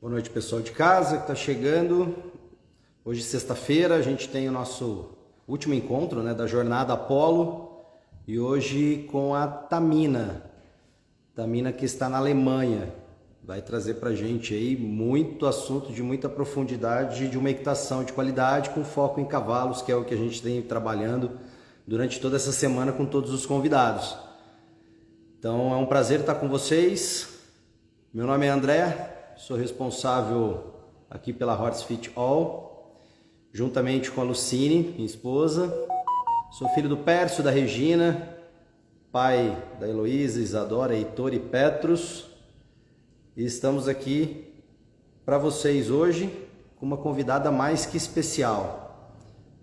Boa noite, pessoal de casa que está chegando. Hoje, sexta-feira, a gente tem o nosso último encontro, né, da Jornada Apolo. E hoje com a Tamina. Tamina que está na Alemanha. Vai trazer para a gente aí muito assunto de muita profundidade, de uma equitação de qualidade com foco em cavalos, que é o que a gente tem trabalhando durante toda essa semana com todos os convidados. Então é um prazer estar com vocês. Meu nome é André, sou responsável aqui pela Horse Fit All, juntamente com a Lucine, minha esposa. Sou filho do Pércio, da Regina, pai da Heloísa, Isadora, Heitor e Petrus. E estamos aqui para vocês hoje com uma convidada mais que especial.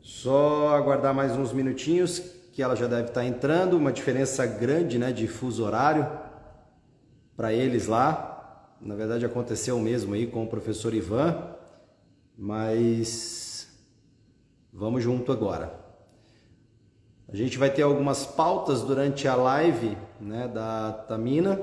Só aguardar mais uns minutinhos que ela já deve estar entrando, uma diferença grande, né, de fuso horário para eles lá. Na verdade aconteceu o mesmo aí com o professor Ivan, mas vamos junto agora. A gente vai ter algumas pautas durante a live, né, da Tamina,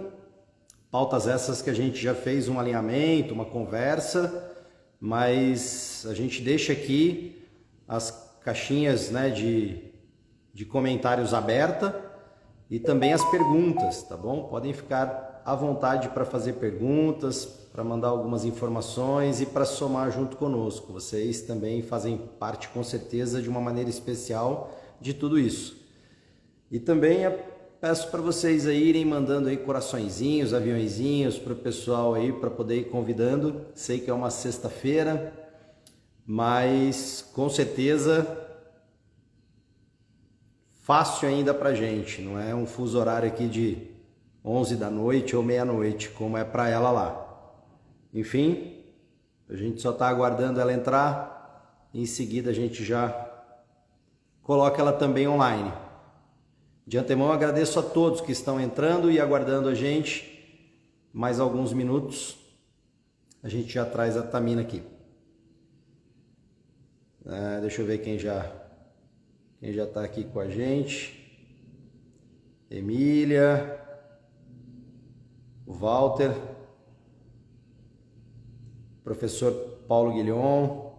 pautas essas que a gente já fez um alinhamento, uma conversa, mas a gente deixa aqui as caixinhas, né, de comentários aberta e também as perguntas, tá bom? Podem ficar à vontade para fazer perguntas, para mandar algumas informações e para somar junto conosco. Vocês também fazem parte, com certeza, de uma maneira especial de tudo isso. E também peço para vocês aí irem mandando aí coraçõezinhos, aviõezinhos para o pessoal aí, para poder ir convidando. Sei que é uma sexta-feira, mas com certeza fácil ainda pra gente, não é um fuso horário aqui de 11 da noite ou meia-noite, como é para ela lá. Enfim, a gente só está aguardando ela entrar, e em seguida a gente já coloca ela também online. De antemão agradeço a todos que estão entrando e aguardando a gente. Mais alguns minutos, a gente já traz a Tamina aqui. Deixa eu ver quem já está aqui com a gente. Emília, o Walter, professor Paulo Guilhom.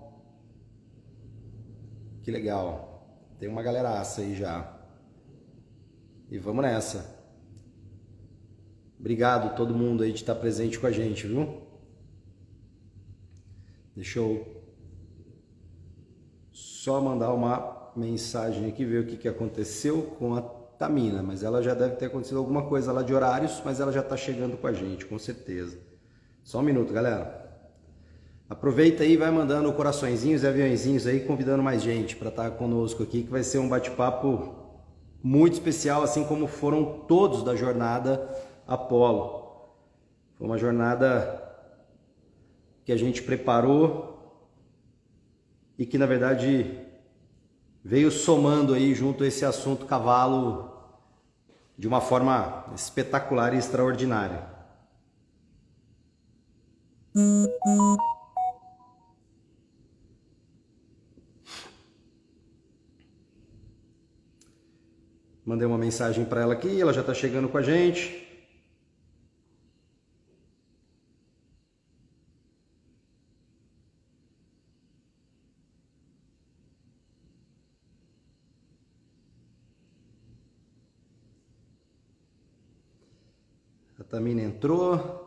Que legal. Tem uma galeraça aí já. E vamos nessa. Obrigado a todo mundo aí de estar presente com a gente, viu? Deixa eu só mandar uma mensagem aqui, ver o que aconteceu com a Tamina, mas ela já deve ter acontecido alguma coisa lá de horários, mas ela já está chegando com a gente, com certeza. Só um minuto, galera. Aproveita aí, vai mandando coraçõezinhos e aviãozinhos aí, convidando mais gente para estar conosco aqui, que vai ser um bate-papo muito especial, assim como foram todos da jornada Apolo. Foi uma jornada que a gente preparou e que, na verdade, veio somando aí junto a esse assunto cavalo de uma forma espetacular e extraordinária. Mandei uma mensagem para ela aqui, ela já está chegando com a gente. A Tamina entrou.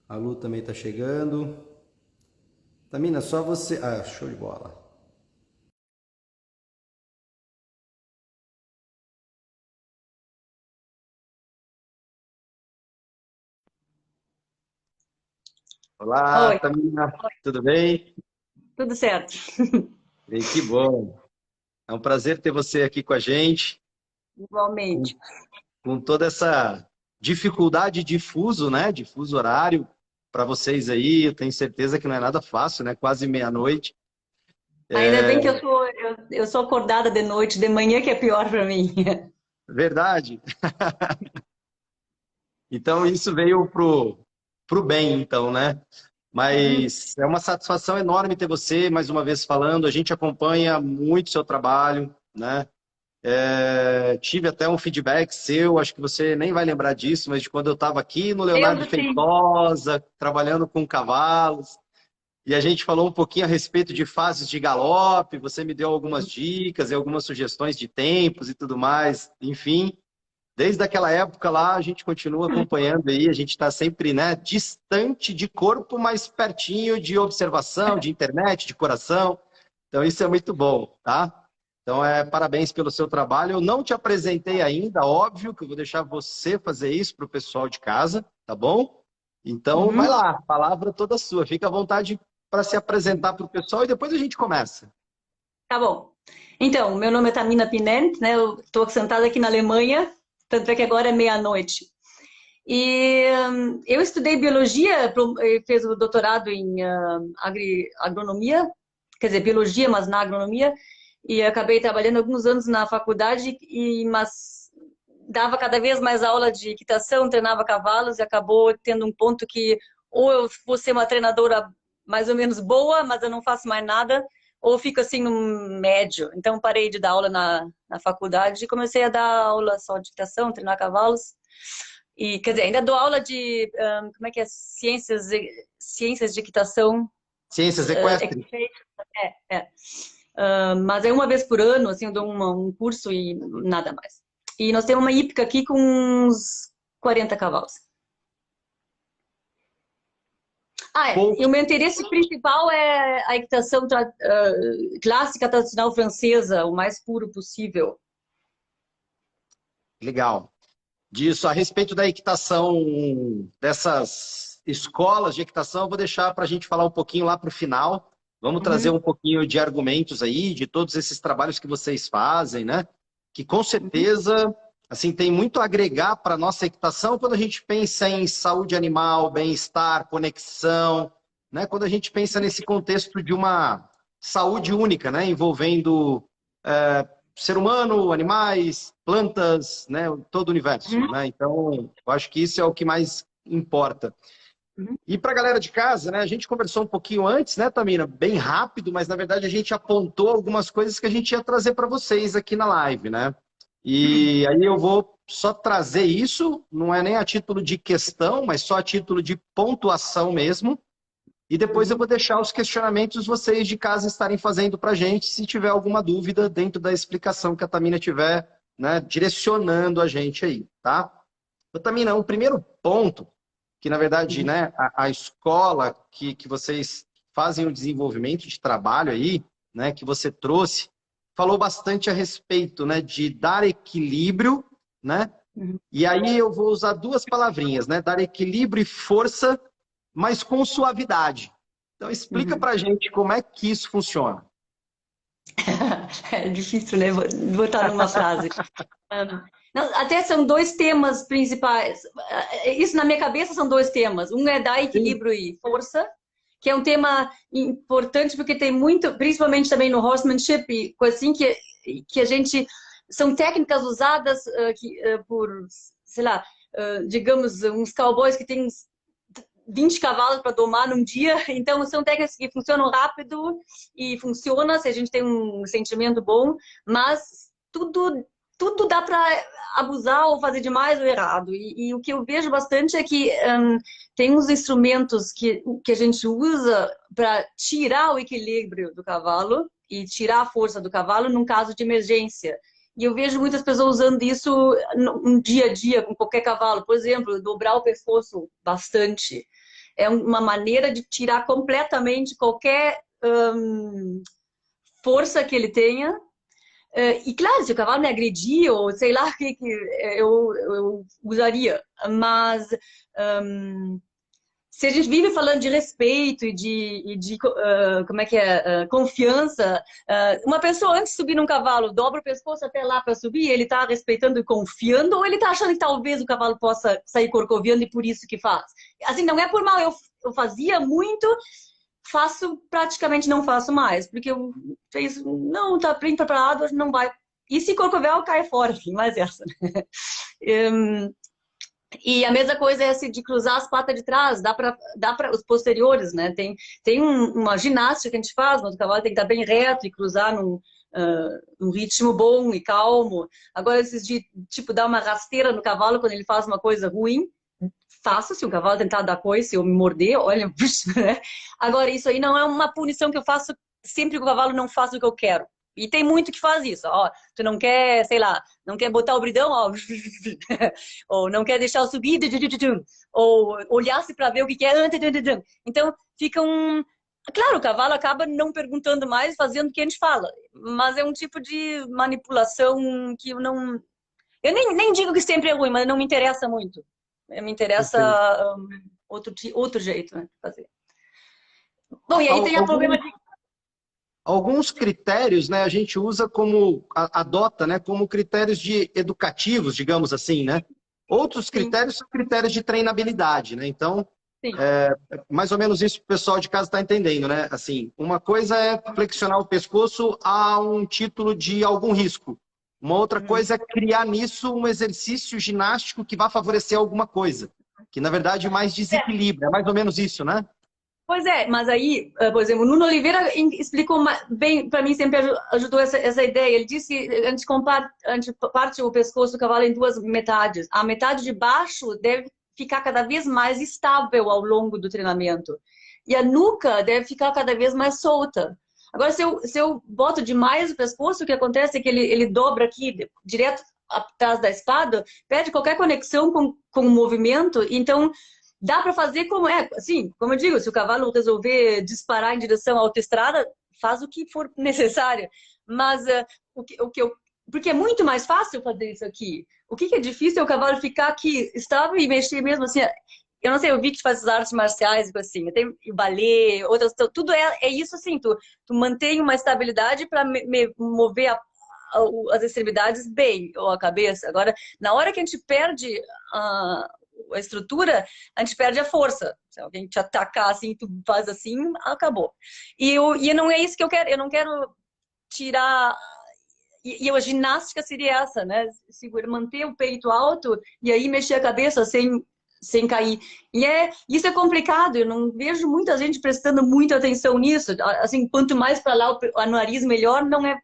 A Lu também está chegando. Tamina, só você... Ah, show de bola. Olá, Oi, Tamina, tudo bem? tudo certo. E que bom. É um prazer ter você aqui com a gente, com, Igualmente. com toda essa dificuldade de fuso, né? De fuso horário para vocês aí. Eu tenho certeza que não é nada fácil, né? Quase meia-noite. Ainda bem que eu sou acordada de noite, de manhã que é pior para mim. Verdade. Então isso veio pro bem, então, né? Uhum. Mas é uma satisfação enorme ter você mais uma vez falando. A gente acompanha muito seu trabalho, né? Tive até um feedback seu, acho que você nem vai lembrar disso, mas de quando eu estava aqui no Leonardo Lembro, sim. Feitosa, trabalhando com cavalos, e a gente falou um pouquinho a respeito de fases de galope, você me deu algumas dicas e algumas sugestões de tempos e tudo mais, enfim. Desde aquela época lá, a gente continua acompanhando aí, a gente está sempre, né, distante de corpo, mas pertinho de observação, de internet, de coração. Então isso é muito bom, tá? Então, parabéns pelo seu trabalho. Eu não te apresentei ainda, óbvio que eu vou deixar você fazer isso para o pessoal de casa, tá bom? Então, vai Uhum. lá, a palavra toda sua. Fica à vontade para se apresentar para o pessoal e depois a gente começa. Tá bom. Então, meu nome é Tamina Pinent, né? Eu estou sentada aqui na Alemanha, tanto é que agora é meia-noite. E eu estudei biologia, fiz o doutorado em agronomia, quer dizer, biologia, mas na agronomia, e acabei trabalhando alguns anos na faculdade, mas dava cada vez mais aula de equitação, treinava cavalos, e acabou tendo um ponto que ou eu vou ser uma treinadora mais ou menos boa, mas eu não faço mais nada, ou fico assim no médio. Então parei de dar aula na faculdade e comecei a dar aula só de equitação, treinar cavalos. E, quer dizer, ainda dou aula de, como é que é? Ciências de equitação. Ciências equestres? É. Mas é uma vez por ano, assim, eu dou um curso e nada mais. E nós temos uma hípica aqui com uns 40 cavalos. E o meu interesse principal é a equitação clássica, tradicional francesa, o mais puro possível. Legal. Disso, a respeito da equitação, dessas escolas de equitação, eu vou deixar para a gente falar um pouquinho lá para o final. Vamos trazer Uhum. um pouquinho de argumentos aí, de todos esses trabalhos que vocês fazem, né? Que com certeza, assim, tem muito a agregar para a nossa equitação quando a gente pensa em saúde animal, bem-estar, conexão, né? Quando a gente pensa nesse contexto de uma saúde única, né? Envolvendo ser humano, animais, plantas, né, todo o universo, Uhum. né? Então, eu acho que isso é o que mais importa. Uhum. E para a galera de casa, né, a gente conversou um pouquinho antes, né, Tamina? Bem rápido, mas na verdade a gente apontou algumas coisas que a gente ia trazer para vocês aqui na live, né? E aí eu vou só trazer isso, não é nem a título de questão, mas só a título de pontuação mesmo. E depois eu Uhum. vou deixar os questionamentos vocês de casa estarem fazendo para a gente, se tiver alguma dúvida dentro da explicação que a Tamina tiver, né, direcionando a gente aí, tá? Então, Tamina, o primeiro ponto, que na verdade, Uhum. né, a escola que vocês fazem o desenvolvimento de trabalho aí, né, que você trouxe, falou bastante a respeito, né, de dar equilíbrio, né? Uhum. E aí eu vou usar duas palavrinhas, né? Dar equilíbrio e força, mas com suavidade. Então explica Uhum. pra gente como é que isso funciona. É difícil, né? Botar numa frase. Não, até são dois temas principais. Isso na minha cabeça são dois temas. Um é dar Sim. equilíbrio e força, que é um tema importante porque tem muito, principalmente também no horsemanship, e coisa assim que a gente são técnicas usadas por, sei lá, digamos, uns cowboys que têm 20 cavalos para domar num dia. Então, são técnicas que funcionam rápido e funciona se a gente tem um sentimento bom, mas tudo dá para abusar ou fazer demais ou errado. E o que eu vejo bastante é que tem uns instrumentos que a gente usa para tirar o equilíbrio do cavalo e tirar a força do cavalo num caso de emergência. E eu vejo muitas pessoas usando isso no dia a dia com qualquer cavalo. Por exemplo, dobrar o pescoço bastante. É uma maneira de tirar completamente qualquer força que ele tenha. E claro, se o cavalo me agredir, ou sei lá o que eu usaria, mas se a gente vive falando de respeito e de como é que é, confiança, uma pessoa antes de subir num cavalo dobra o pescoço até lá para subir, ele está respeitando e confiando, ou ele está achando que talvez o cavalo possa sair corcoviando e por isso que faz? Assim, não é por mal, eu fazia muito, praticamente não faço mais, porque eu fiz, não, tá bem preparado, não vai. E se corcoviar, eu caio fora, assim, mais essa. E a mesma coisa é essa de cruzar as patas de trás, dá para os posteriores, né? Tem uma ginástica que a gente faz, mas o cavalo tem que estar bem reto e cruzar num ritmo bom e calmo. Agora, esses de, tipo, dar uma rasteira no cavalo quando ele faz uma coisa ruim, faço, se o cavalo tentar dar coice ou me morder, olha, né? Agora, isso aí não é uma punição que eu faço sempre que o cavalo não faz o que eu quero. E tem muito que faz isso, ó, tu não quer, sei lá, não quer botar o bridão, ó, ou não quer deixar o subir, ou olhar-se para ver o que é. Então, fica um... Claro, o cavalo acaba não perguntando mais, fazendo o que a gente fala, mas é um tipo de manipulação que eu não... Eu nem digo que sempre é ruim, mas não me interessa muito. Me interessa Perfeito. outro jeito, né, de fazer. Bom, e aí tem o problema de... Alguns critérios, né, a gente usa como, adota, né, como critérios de educativos, digamos assim, né? Outros Sim, critérios são critérios de treinabilidade, né? Então, sim. mais ou menos isso que o pessoal de casa está entendendo, né? Assim, uma coisa é flexionar o pescoço a um título de algum risco. Uma outra Uhum. coisa é criar nisso um exercício ginástico que vá favorecer alguma coisa. Que, na verdade, mais desequilibra. É mais ou menos isso, né? Pois é, mas aí, por exemplo, o Nuno Oliveira explicou bem, para mim sempre ajudou essa ideia. Ele disse que a gente parte o pescoço do cavalo em duas metades. A metade de baixo deve ficar cada vez mais estável ao longo do treinamento. E a nuca deve ficar cada vez mais solta. Agora, se eu boto demais o pescoço, o que acontece é que ele dobra aqui, direto atrás da espada, perde qualquer conexão com o movimento, então dá para fazer como é, assim, como eu digo, se o cavalo resolver disparar em direção à autoestrada, faz o que for necessário. Mas porque é muito mais fácil fazer isso aqui. O que é difícil é o cavalo ficar aqui estável e mexer mesmo assim. Eu não sei, eu vi que tu faz as artes marciais, assim, tem o balé, outras, tudo é isso assim, tu mantém uma estabilidade para mover as extremidades bem, ou a cabeça. Agora, na hora que a gente perde a estrutura, a gente perde a força. Se alguém te atacar assim, tu faz assim, acabou. E não é isso que eu quero. Eu não quero tirar. E a ginástica seria essa, né? Manter o peito alto e aí mexer a cabeça sem cair. Isso é complicado, eu não vejo muita gente prestando muita atenção nisso. Assim, quanto mais para lá o nariz, melhor, não é.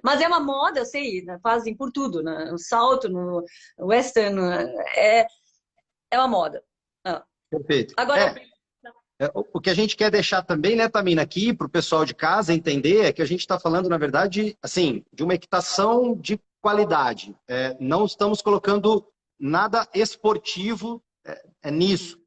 Mas é uma moda, eu sei, né? Fazem por tudo, né? No salto, no western, é uma moda. Ah. Perfeito. Agora, O que a gente quer deixar também, né, Tamina, aqui para o pessoal de casa entender é que a gente está falando, na verdade, assim, de uma equitação de qualidade. Não estamos colocando nada esportivo nisso,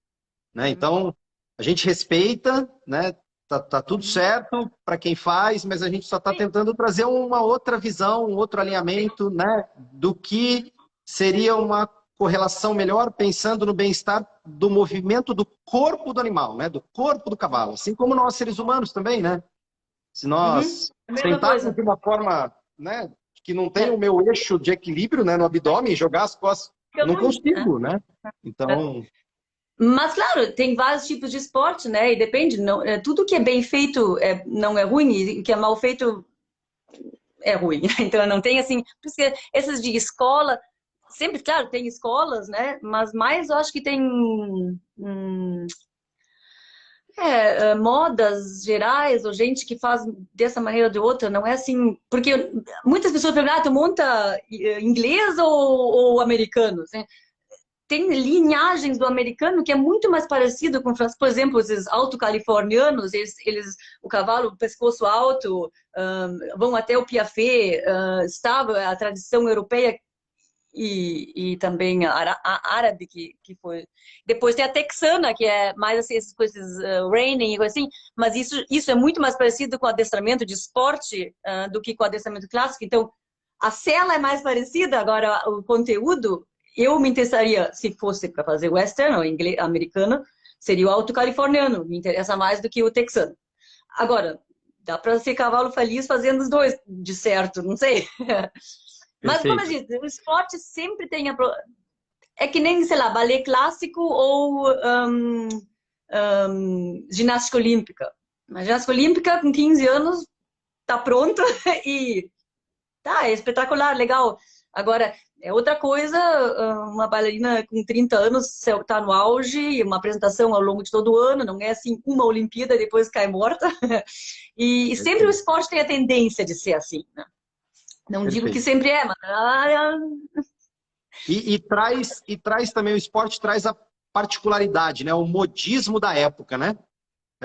né? Então, a gente respeita, né? Tá tudo certo para quem faz, mas a gente só está tentando trazer uma outra visão, um outro alinhamento, né, do que seria uma correlação melhor pensando no bem-estar do movimento do corpo do animal, né, do corpo do cavalo, assim como nós seres humanos também, né? Se nós a mesma sentarmos coisa. de uma forma, né, que não tem É. o meu eixo de equilíbrio, né, no abdômen, jogar as costas, Fica não ruim. consigo, né? É. Então, Mas, claro, tem vários tipos de esporte, né? E depende. Não, tudo que é bem feito não é ruim, e o que é mal feito é ruim. Então, não tem assim. Porque esses de escola, sempre, claro, tem escolas, né? Mas mais eu acho que tem. Modas gerais, ou gente que faz dessa maneira ou de outra, não é assim. Porque muitas pessoas perguntam, tu monta inglês ou americano? Assim, tem linhagens do americano que é muito mais parecido com o francês. Por exemplo, esses alto-californianos, o cavalo, o pescoço alto, vão até o Piafé, estava a tradição europeia e também a árabe, que foi. Depois tem a texana, que é mais assim, essas coisas, reining e coisa assim, mas isso é muito mais parecido com adestramento de esporte do que com adestramento clássico. Então, a cela é mais parecida, agora o conteúdo, eu me interessaria, se fosse para fazer western ou inglês, americano, seria o alto-californiano, me interessa mais do que o texano. Agora, dá para ser cavalo feliz fazendo os dois, de certo, não sei. Mas, como eu perfeito. disse, o esporte sempre tem É que nem, sei lá, balé clássico ou ginástica olímpica. A ginástica olímpica, com 15 anos, tá pronta e tá, é espetacular, legal. Agora, É outra coisa, uma bailarina com 30 anos está no auge, uma apresentação ao longo de todo o ano, não é assim uma Olimpíada e depois cai morta. E sempre o Perfeito, esporte tem a tendência de ser assim, né? Não digo que perfeito. sempre é, mas E traz também, o esporte traz a particularidade, né? O modismo da época, né?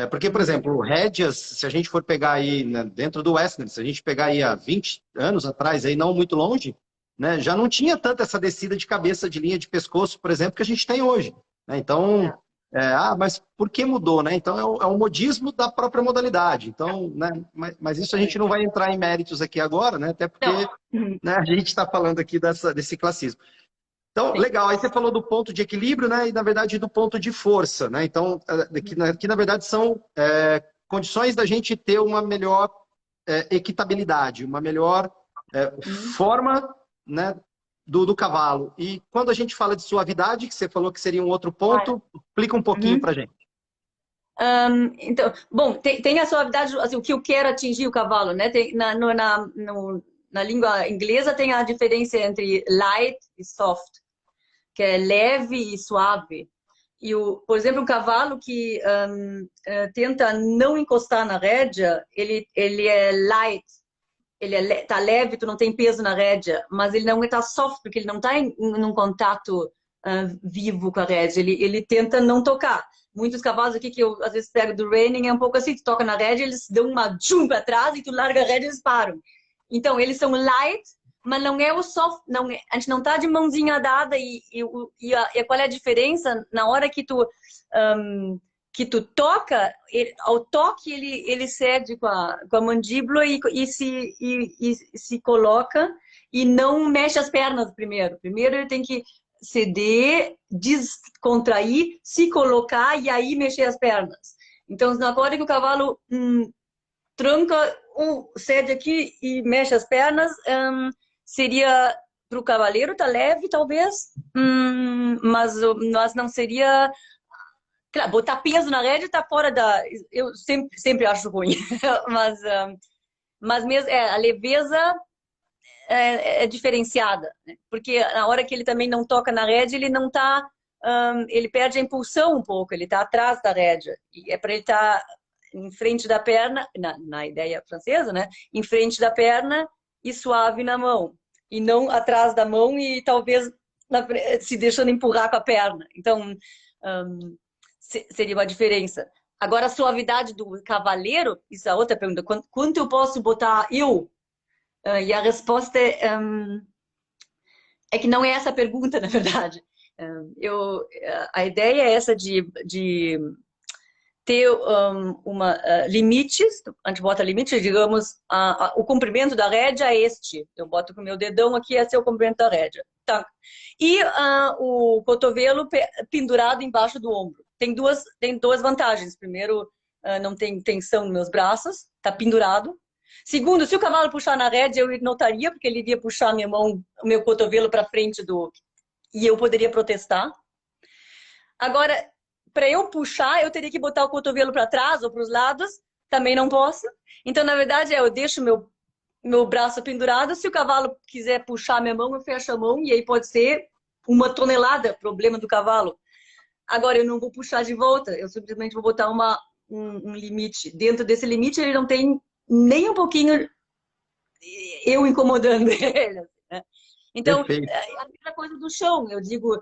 Porque, por Uhum. exemplo, rédeas, se a gente for pegar aí, né, dentro do Western, se a gente pegar aí há 20 anos atrás, aí não muito longe, né, já não tinha tanto essa descida de cabeça de linha de pescoço, por exemplo, que a gente tem hoje. Né? Então, É. mas por que mudou? Né? Então, é o modismo da própria modalidade. Então, né, mas isso a gente É. não vai entrar em méritos aqui agora, né, até Não. porque, Uhum. né, a gente está falando aqui desse classismo. Então, Sim. legal. Aí você falou do ponto de equilíbrio, né? E na verdade do ponto de força, né? Então, que na verdade são condições da gente ter uma melhor equitabilidade, uma melhor Uhum. forma, né, do cavalo. E quando a gente fala de suavidade, que você falou que seria um outro Ah, ponto, explica um pouquinho uhum. para gente. Então, bom, tem a suavidade, assim, o que eu quero atingir o cavalo, né? Na língua inglesa tem a diferença entre light e soft, que é leve e suave. Por exemplo, um cavalo que tenta não encostar na rédea, ele é light, tá leve, tu não tem peso na rédea, mas ele não está soft, porque ele não está em um contato vivo com a rédea, ele tenta não tocar. Muitos cavalos aqui que eu às vezes pego do reining é um pouco assim, tu toca na rédea, eles dão uma jump para trás e tu larga a rédea e eles param. Então, eles são light, mas não é o soft, não a gente não tá de mãozinha dada e qual é a diferença na hora um, que tu toca, ao toque ele cede com a mandíbula e se coloca e não mexe as pernas primeiro. Primeiro ele tem que ceder, descontrair, se colocar e aí mexer as pernas. Então, na hora que o cavalo tranca, cede aqui e mexe as pernas, seria para o cavaleiro tá leve, talvez, mas não seria. Claro, botar peso na rédea tá fora da. Eu sempre acho ruim, mas, mas mesmo a leveza é diferenciada, né? Porque na hora que ele também não toca na rédea, ele não tá. Ele perde a impulsão um pouco, ele tá atrás da rédea. E é para ele estar em frente da perna, na ideia francesa, né? Em frente da perna e suave na mão. E não atrás da mão e talvez se deixando empurrar com a perna. Então, seria uma diferença. Agora, a suavidade do cavaleiro, isso é outra pergunta. Quanto eu posso botar eu? E a resposta é que não é essa a pergunta, na verdade. A ideia é essa de ter limites, a gente bota limites, digamos, o comprimento da rédea é este. Eu boto com o meu dedão aqui, esse é o comprimento da rédea. Tá. E o cotovelo pendurado embaixo do ombro. Tem duas vantagens. Primeiro, não tem tensão nos meus braços, tá pendurado. Segundo, se o cavalo puxar na rédea, eu notaria, porque ele iria puxar minha mão, o meu cotovelo para frente e eu poderia protestar. Agora, para eu puxar, eu teria que botar o cotovelo para trás ou para os lados, também não posso. Então, na verdade, eu deixo meu braço pendurado. Se o cavalo quiser puxar minha mão, eu fecho a mão e aí pode ser 1 tonelada, problema do cavalo. Agora, eu não vou puxar de volta, eu simplesmente vou botar um limite. Dentro desse limite, ele não tem nem um pouquinho eu incomodando ele. Né? Então, Perfeito. a mesma coisa do chão. Eu digo,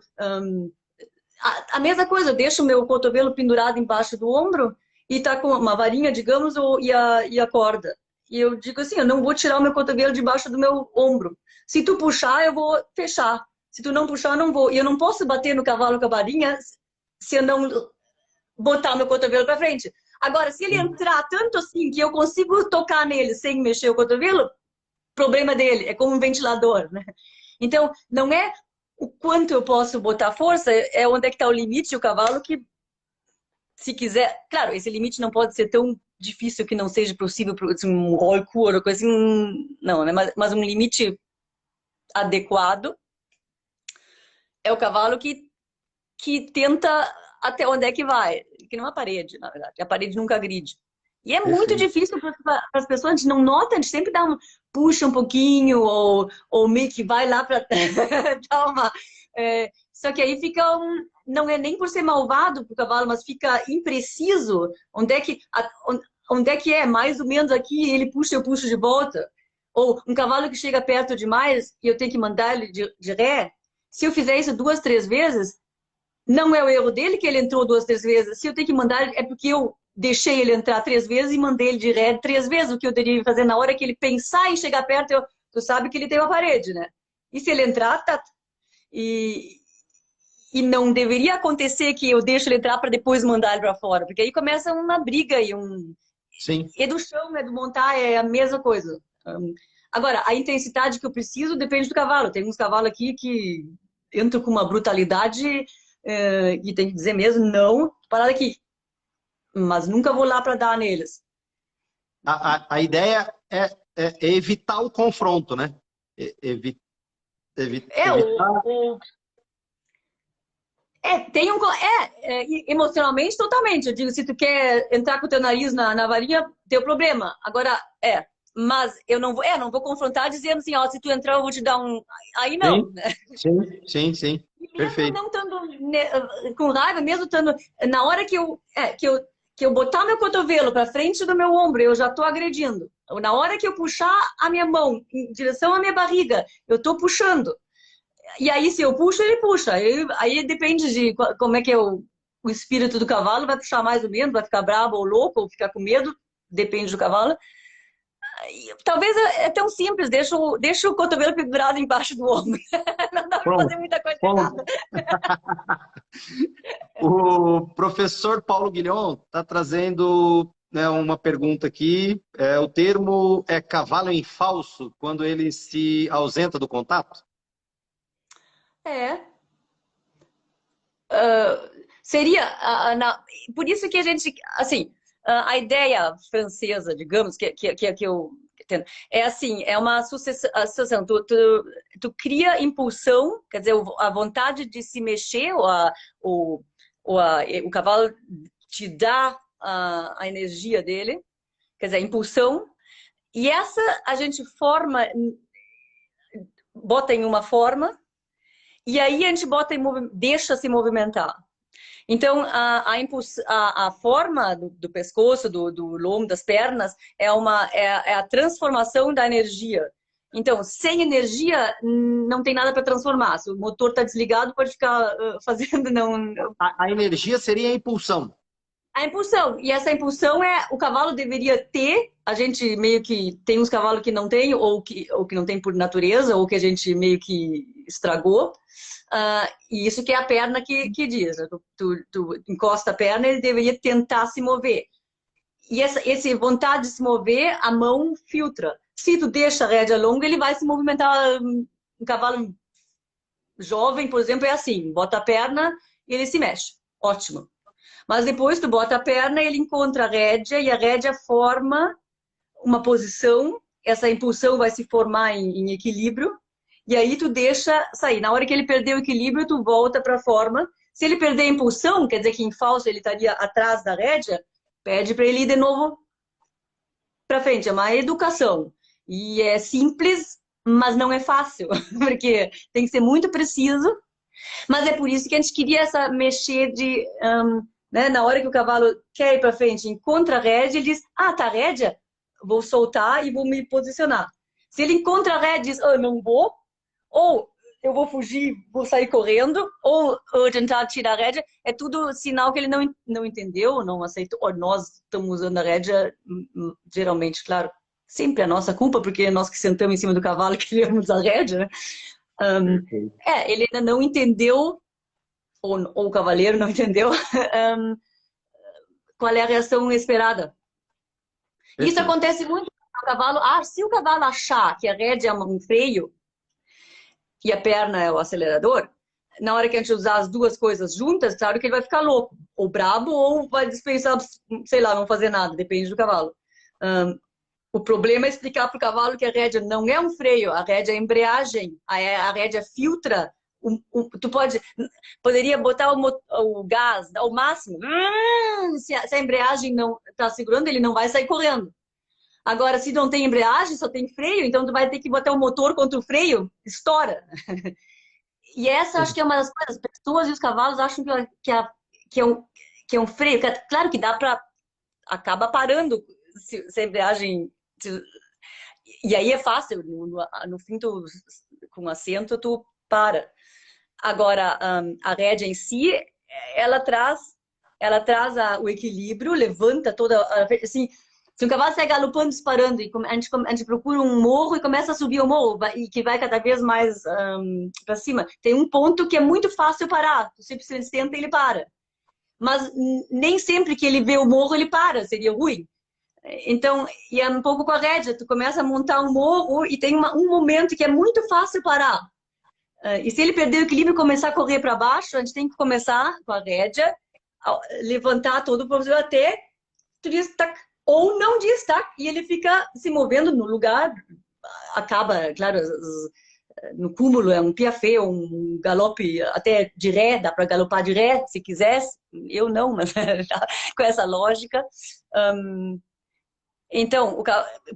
a mesma coisa, eu deixo o meu cotovelo pendurado embaixo do ombro e tá com uma varinha, digamos, e a corda. E eu digo assim, eu não vou tirar o meu cotovelo debaixo do meu ombro. Se tu puxar, eu vou fechar. Se tu não puxar, eu não vou. E eu não posso bater no cavalo com a varinha se eu não botar meu cotovelo para frente. Agora, se ele entrar tanto assim que eu consigo tocar nele sem mexer o cotovelo, problema dele, é como um ventilador, né? Então, não é o quanto eu posso botar força, é onde é que está o limite, o cavalo que, se quiser... Claro, esse limite não pode ser tão difícil que não seja possível assim, um roll ou coisa assim, não, né? Mas um limite adequado é o cavalo que tenta até onde é que vai, que não é uma parede, na verdade, a parede nunca agride. E é muito Perfeito. difícil para as pessoas, a gente não nota, a gente sempre puxa um pouquinho, ou meio que vai lá para dar uma. Só que aí fica não é nem por ser malvado pro cavalo, mas fica impreciso onde é que é, mais ou menos aqui, ele puxa, eu puxo de volta. Ou um cavalo que chega perto demais e eu tenho que mandar ele de ré. Se eu fizer isso 2, 3 vezes, não é o erro dele que ele entrou 2, 3 vezes. Se eu tenho que mandar, é porque eu deixei ele entrar 3 vezes e mandei ele de ré 3 vezes. O que eu teria que fazer na hora que ele pensar em chegar perto, tu sabe que ele tem uma parede, né? E se ele entrar, tá. E, e não deveria acontecer que eu deixo ele entrar para depois mandar ele para fora, porque aí começa uma briga e Sim. é do chão, é do montar, é a mesma coisa. Agora, a intensidade que eu preciso depende do cavalo. Tem uns cavalos aqui que entram com uma brutalidade e tem que dizer mesmo, não, parar aqui. Mas nunca vou lá para dar neles. A ideia é evitar o confronto, né? Evitar. Tem emocionalmente, totalmente. Eu digo, se tu quer entrar com o teu nariz na varinha, teu problema. Agora, mas eu não vou confrontar dizendo assim, ó, se tu entrar eu vou te dar um... Aí não, Sim, né? sim. E mesmo Perfeito. não estando com raiva, mesmo estando... Na hora que eu botar meu cotovelo para frente do meu ombro, eu já tô agredindo. Na hora que eu puxar a minha mão em direção à minha barriga, eu tô puxando. E aí, se eu puxo, ele puxa. Aí depende de como é que é o espírito do cavalo. Vai puxar mais ou menos, vai ficar bravo ou louco, ou ficar com medo. Depende do cavalo. Talvez é tão simples. Deixa o cotovelo pendurado embaixo do ombro. Não dá para fazer Pronto, muita coisa errada. pronto. O professor Paulo Guilhom está trazendo, né, uma pergunta aqui. O termo é cavalo em falso quando ele se ausenta do contato? É. Seria. Por isso que a gente. Assim, a ideia francesa, digamos, que eu entendo, é assim: é uma associação. Tu cria impulsão, quer dizer, a vontade de se mexer, o, o cavalo te dá a energia dele, quer dizer, a impulsão, e essa a gente bota em uma forma, e aí a gente deixa se movimentar. Então, a forma do pescoço, do lombo, das pernas, é a transformação da energia. Então, sem energia, não tem nada para transformar. Se o motor está desligado, pode ficar fazendo. Não. A energia seria a impulsão. A impulsão. E essa impulsão o cavalo deveria ter. A gente meio que tem uns cavalos que não tem, ou que não tem por natureza, ou que a gente meio que estragou. E isso que é a perna que diz. Né? Tu encosta a perna, ele deveria tentar se mover. E essa vontade de se mover, a mão filtra. Se tu deixa a rédea longa, ele vai se movimentar. Um cavalo jovem, por exemplo, é assim: bota a perna e ele se mexe. Ótimo. Mas depois tu bota a perna, ele encontra a rédea e a rédea forma uma posição. Essa impulsão vai se formar em equilíbrio. E aí tu deixa sair. Na hora que ele perder o equilíbrio, tu volta para a forma. Se ele perder a impulsão, quer dizer que em falso ele estaria atrás da rédea, pede para ele ir de novo para frente. É uma educação. E é simples, mas não é fácil, porque tem que ser muito preciso. Mas é por isso que a gente queria mexer né, na hora que o cavalo quer ir para frente, encontra a rédea, ele diz, tá, rédea, vou soltar e vou me posicionar. Se ele encontra a rédea e diz, não vou, ou eu vou fugir, vou sair correndo, ou tentar tirar a rédea, é tudo sinal que ele não entendeu, não aceitou. Ou nós estamos usando a rédea, geralmente, claro, sempre a nossa culpa, porque é nós que sentamos em cima do cavalo e queremos a rédea, né? Ele ainda não entendeu, ou o cavaleiro não entendeu, qual é a reação esperada. Isso acontece muito com o cavalo. Se o cavalo achar que a rédea é um freio, e a perna é o acelerador, na hora que a gente usar as duas coisas juntas, claro que ele vai ficar louco, ou brabo, ou vai dispensar, sei lá, não fazer nada, depende do cavalo. O problema é explicar para o cavalo que a rédea não é um freio, a rédea é embreagem, a rédea filtra tu poderia botar o gás ao máximo. Se a embreagem não está segurando, ele não vai sair correndo. Agora, se não tem embreagem, só tem freio, então tu vai ter que botar o motor contra o freio, estoura. E essa acho que é uma das coisas. As pessoas e os cavalos acham que é um freio. Claro que dá para acaba parando se a embreagem. E aí é fácil. No fim, com assento, tu para. Agora, a rédea em si, ela traz o equilíbrio, levanta toda. Assim, se um cavalo sai galopando, disparando, e a gente procura um morro e começa a subir o morro, e que vai cada vez mais para cima, tem um ponto que é muito fácil parar. Tu simplesmente senta e ele para. Mas nem sempre que ele vê o morro, ele para, seria ruim. Então, e é um pouco com a rédea, tu começa a montar um morro e tem um momento que é muito fácil parar. E se ele perder o equilíbrio e começar a correr para baixo, a gente tem que começar com a rédea, levantar todo o professor até tu diz tac, ou não diz tac, e ele fica se movendo no lugar, acaba, claro, no cúmulo é um piafé, um galope até de ré, dá para galopar de ré, se quisesse, eu não, mas com essa lógica. Então,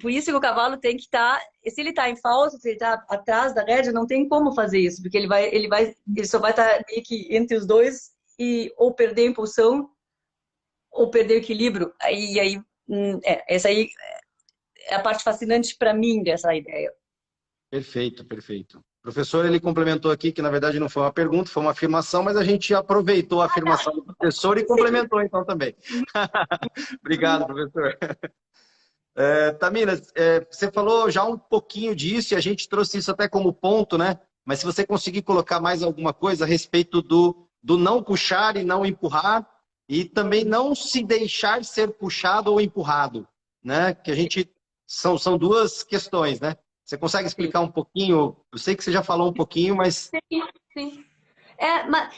por isso que o cavalo tem que estar, se ele está em falso, se ele está atrás da rédea, não tem como fazer isso, porque ele só vai estar meio que entre os dois e ou perder a impulsão ou perder o equilíbrio. Essa aí é a parte fascinante para mim dessa ideia. Perfeito, perfeito. O professor, ele complementou aqui que, na verdade, não foi uma pergunta, foi uma afirmação, mas a gente aproveitou a afirmação do professor e complementou, então, também. Obrigado, professor. Tamina, você falou já um pouquinho disso e a gente trouxe isso até como ponto, né? Mas se você conseguir colocar mais alguma coisa a respeito do não puxar e não empurrar e também não se deixar ser puxado ou empurrado, né? Que a gente... São duas questões, né? Você consegue explicar um pouquinho? Eu sei que você já falou um pouquinho, mas... Sim. Mas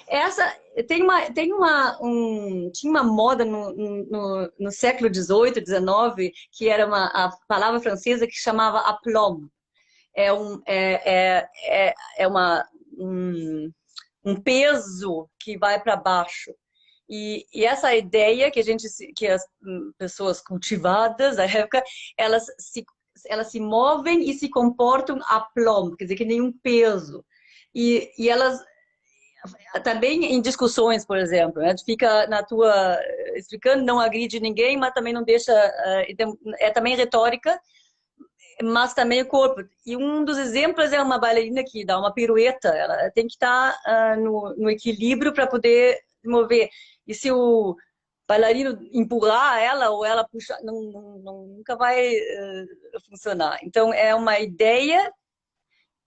tinha uma moda no século XVIII, XIX, que era a palavra francesa que chamava aplomb. Um peso que vai para baixo. E essa ideia que as pessoas cultivadas da época, elas se movem e se comportam aplomb, quer dizer, que nem um peso. E elas também em discussões, por exemplo, né? Tu fica explicando, não agride ninguém, mas também não deixa, é também retórica, mas também o corpo. E um dos exemplos é uma bailarina que dá uma pirueta, ela tem que estar no equilíbrio para poder se mover. E se o bailarino empurrar ela ou ela puxar, nunca vai funcionar. Então, é uma ideia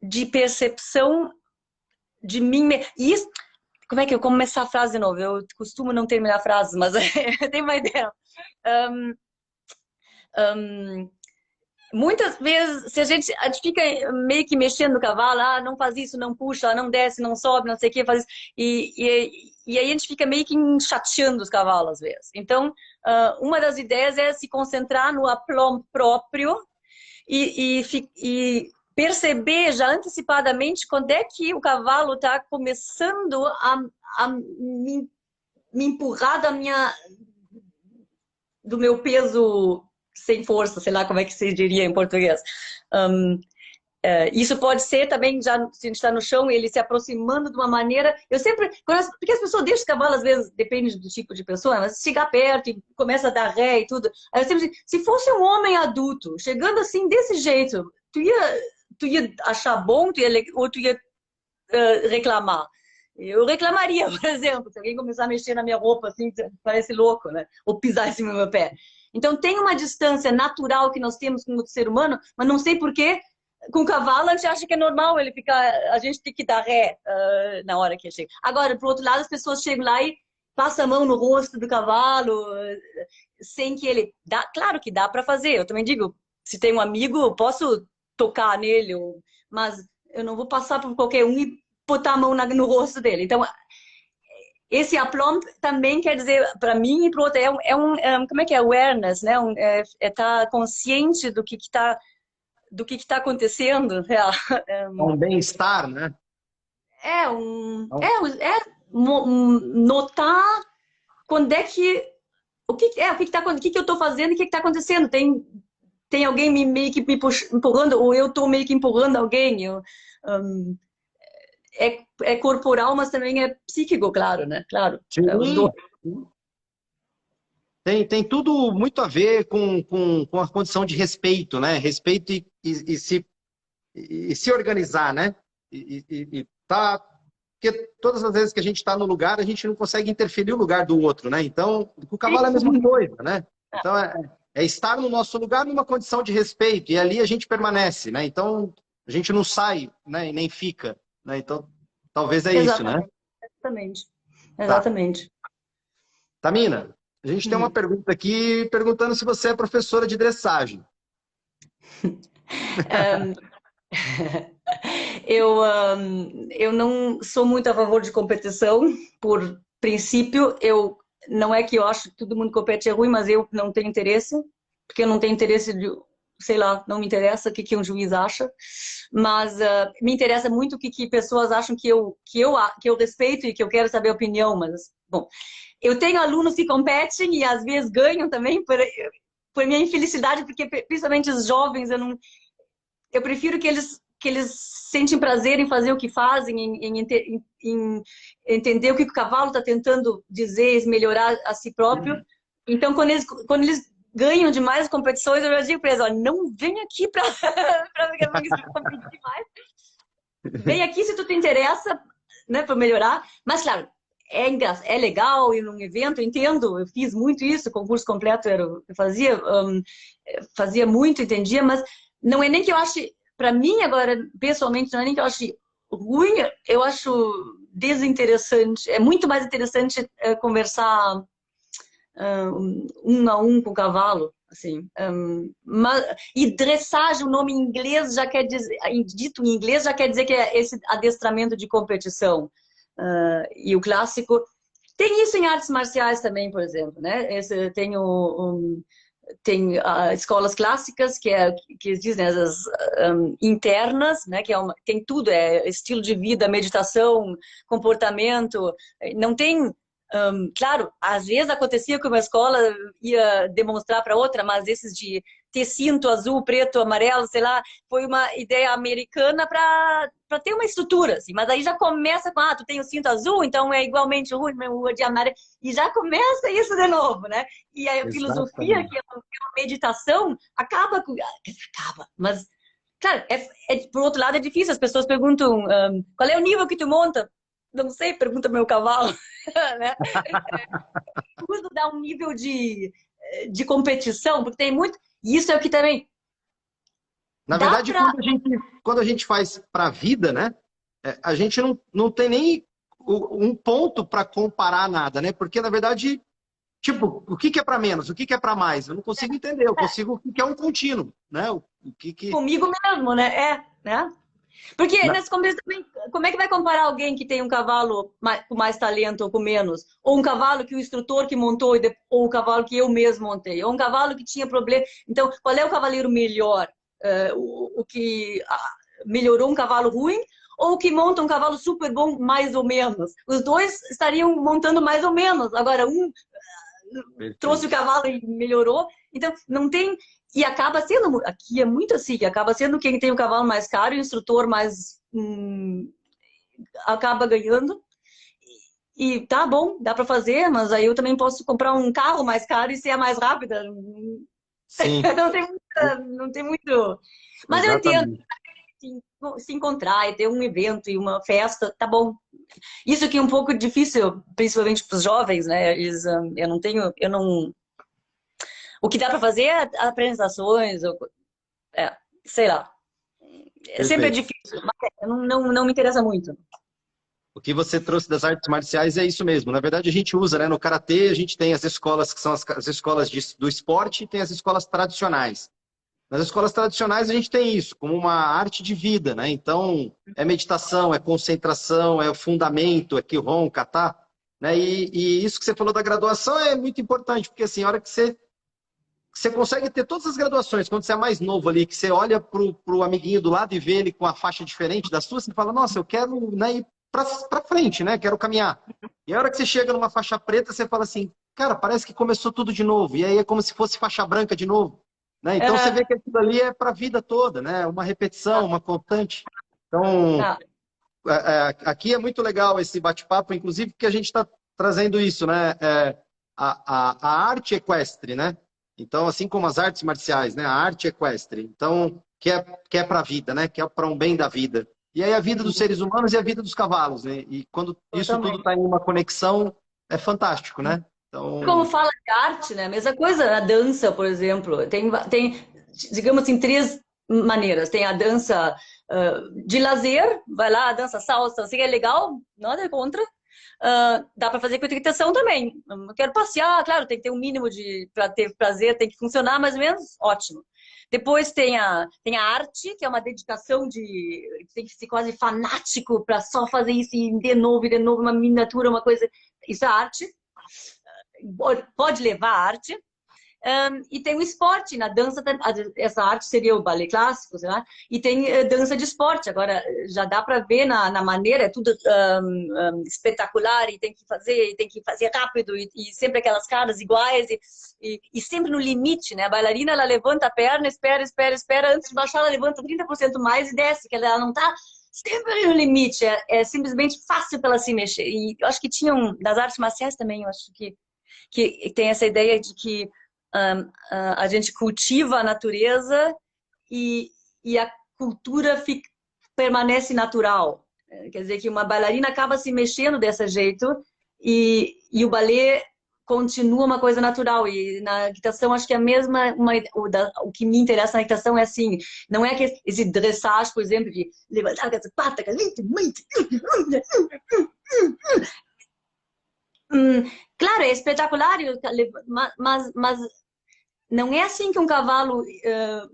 de percepção de mim. Isso, como é que eu começo a frase de novo? Eu costumo não terminar frases, mas tem uma ideia. Muitas vezes, se a gente fica meio que mexendo no cavalo, não faz isso, não puxa, não desce, não sobe, não sei o que, faz isso, e aí a gente fica meio que chateando os cavalos às vezes. Então, uma das ideias é se concentrar no aplomb próprio e perceber já antecipadamente quando é que o cavalo está começando a me empurrar do meu peso sem força, sei lá como é que se diria em português. Isso pode ser também, já se a gente está no chão, ele se aproximando de uma maneira... Porque as pessoas deixam o cavalo, às vezes, depende do tipo de pessoa, mas chegar perto e começa a dar ré e tudo. Aí eu sempre digo, se fosse um homem adulto, chegando assim, desse jeito, tu ia achar bom ou tu ia reclamar? Eu reclamaria, por exemplo, se alguém começar a mexer na minha roupa, assim, parece louco, né? Ou pisar em cima do meu pé. Então, tem uma distância natural que nós temos com o ser humano, mas não sei por quê. Com o cavalo, a gente acha que é normal ele ficar... A gente tem que dar ré na hora que chega. Agora, por outro lado, as pessoas chegam lá e passam a mão no rosto do cavalo, sem que ele... Claro que dá para fazer. Eu também digo, se tem um amigo, eu posso tocar nele, mas eu não vou passar por qualquer um e botar a mão no rosto dele. Então, esse aplomb também quer dizer, para mim e para o outro, como é que é? Awareness, né? Estar consciente do que está acontecendo. Um bem-estar, né? Então, Notar quando é que o que que eu estou fazendo e o que está acontecendo. Tem alguém meio que me empurrando, ou eu estou meio que empurrando alguém. Hum, é corporal, mas também é psíquico, claro, né? Claro, os dois. sim, tem tudo muito a ver com a condição de respeito, né? Respeito e se organizar, né? Tá. Porque todas as vezes que a gente está no lugar, a gente não consegue interferir no lugar do outro, né? Então, o cavalo é a mesma coisa, né? Então, é estar no nosso lugar numa condição de respeito, e ali a gente permanece, né? Então, a gente não sai, né? E nem fica, né? Então, talvez é isso, né? Exatamente. Tá. Exatamente. Tamina, a gente tem uma Hum. pergunta aqui perguntando se você é professora de dressagem. Um, eu não sou muito a favor de competição, por princípio. Não é que eu acho que todo mundo compete é ruim, mas eu não tenho interesse, porque eu não tenho interesse de, sei lá, não me interessa o que um juiz acha, mas me interessa muito o que pessoas acham que eu respeito e que eu quero saber a opinião, mas, bom, eu tenho alunos que competem e às vezes ganham também, por minha infelicidade, porque principalmente os jovens, eu prefiro que eles sentem prazer em fazer o que fazem, em entender o que o cavalo está tentando dizer, melhorar a si próprio. Então, quando eles ganham demais competições, eu já digo para eles, ó, não vem aqui para competir mais. Vem aqui se tu te interessa, né, para melhorar. Mas, claro, é legal ir num evento, eu entendo, eu fiz muito isso, concurso completo eu fazia muito, entendia, mas não é nem que eu ache, para mim agora, pessoalmente, não é nem que eu ache ruim, eu acho desinteressante. É muito mais interessante conversar um a um com o cavalo, assim. E dressagem, o nome em inglês já quer dizer, dito em inglês já quer dizer que é esse adestramento de competição. E o clássico tem isso em artes marciais também, por exemplo, né? Tem escolas clássicas que dizem as internas, né? Tem tudo, estilo de vida, meditação, comportamento. Não tem, claro, às vezes acontecia que uma escola ia demonstrar para outra, mas esses de ter cinto azul, preto, amarelo, sei lá, foi uma ideia americana para ter uma estrutura, assim. Mas aí já começa com, tu tem o cinto azul, então é igualmente ruim, o de amarelo, e já começa isso de novo, né? E a filosofia, Exatamente. que é uma meditação, acaba, mas, claro, por outro lado é difícil, as pessoas perguntam, qual é o nível que tu monta? Não sei, pergunta meu cavalo, né? Tudo dá um nível de competição, porque tem muito, e isso é o que também Na dá verdade, para. quando a gente faz para a vida, né? A gente não tem nem um ponto para comparar nada, né? Porque, na verdade, tipo, o que é para menos? O que é para mais? Eu não consigo entender. Eu consigo o que é um contínuo, né? O que. Comigo mesmo, né? Né? Porque Na- nesse começo também, como é que vai comparar alguém que tem um cavalo com mais talento ou com menos? Ou um cavalo que o instrutor que montou, ou o cavalo que eu mesmo montei? Ou um cavalo que tinha problema. Então, qual é o cavaleiro melhor? O que melhorou um cavalo ruim? Ou o que monta um cavalo super bom, mais ou menos? Os dois estariam montando mais ou menos. Agora, um trouxe o Perfeito. cavalo e melhorou. Então, não tem. E acaba sendo, aqui é muito assim, acaba sendo quem tem o cavalo mais caro e o instrutor mais. Acaba ganhando. E tá bom, dá para fazer, mas aí eu também posso comprar um carro mais caro e ser a mais rápida. Sim, Não tem muito. Mas eu entendo, exatamente. se encontrar e ter um evento e uma festa, tá bom. Isso aqui é um pouco difícil, principalmente para os jovens, né? Eu não tenho, eu não. O que dá para fazer é apresentações, sei lá. Sempre é Perfeito. difícil, mas não me interessa muito. O que você trouxe das artes marciais é isso mesmo. Na verdade, a gente usa, né? No karatê, a gente tem as escolas que são as escolas do esporte e tem as escolas tradicionais. Nas escolas tradicionais, a gente tem isso como uma arte de vida, né? Então, é meditação, é concentração, é o fundamento, é Kihon, Kata, né? E isso que você falou da graduação é muito importante, porque assim, a hora que você consegue ter todas as graduações, quando você é mais novo ali, que você olha pro amiguinho do lado e vê ele com a faixa diferente da sua, você fala, nossa, eu quero, né, ir para frente, né? Quero caminhar. E a hora que você chega numa faixa preta, você fala assim, cara, parece que começou tudo de novo. E aí é como se fosse faixa branca de novo. Né? Então você vê que aquilo ali é para a vida toda, né? Uma repetição, uma constante. Então, Ah, aqui é muito legal esse bate-papo, inclusive porque a gente está trazendo isso, né? A arte equestre, né? Então, assim como as artes marciais, né? A arte equestre. Então, que é para a vida, né? Que é para um bem da vida. E aí a vida dos seres humanos e a vida dos cavalos, né? E quando isso tudo está em uma conexão, é fantástico, né? como Então, fala de arte, né? Mesma coisa, a dança, por exemplo, tem, digamos assim, três maneiras. Tem a dança de lazer, vai lá, dança salsa, assim, é legal, nada contra. Dá para fazer com equitação também. Eu quero passear, claro, tem que ter um mínimo de para ter prazer, tem que funcionar mais ou menos, ótimo. Depois tem a arte, que é uma dedicação tem que ser quase fanático para só fazer isso e de novo, uma miniatura, uma coisa. Isso é arte. Pode levar a arte. E tem o esporte, na dança, essa arte seria o balé clássico, sei lá, e tem dança de esporte. Agora, já dá para ver na maneira, é tudo espetacular, e tem que fazer rápido, e sempre aquelas caras iguais, e sempre no limite, né? A bailarina, ela levanta a perna, espera, antes de baixar, ela levanta 30% mais e desce, que ela não está sempre no limite, é simplesmente fácil para ela se mexer. E eu acho que das artes marciais também, eu acho que tem essa ideia de que a gente cultiva a natureza e, e a cultura permanece natural. Quer dizer que uma bailarina acaba se mexendo desse jeito e o balé continua uma coisa natural. E na equitação, acho que é a mesma... o que me interessa na equitação é assim, não é que esse dressage, por exemplo, de levantar as patas, claro, é espetacular, mas não é assim que um cavalo,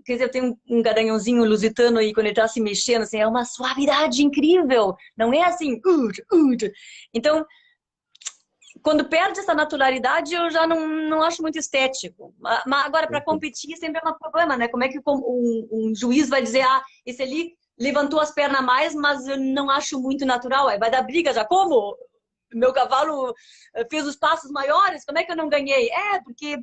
quer dizer, eu tenho um garanhãozinho lusitano aí, quando ele está se mexendo, assim, é uma suavidade incrível, não é assim, Então, quando perde essa naturalidade, eu já não acho muito estético. Mas agora, para competir, sempre é um problema, né? Como é que um juiz vai dizer, esse ali levantou as pernas a mais, mas eu não acho muito natural, aí vai dar briga já, como? Meu cavalo fez os passos maiores, como é que eu não ganhei? Porque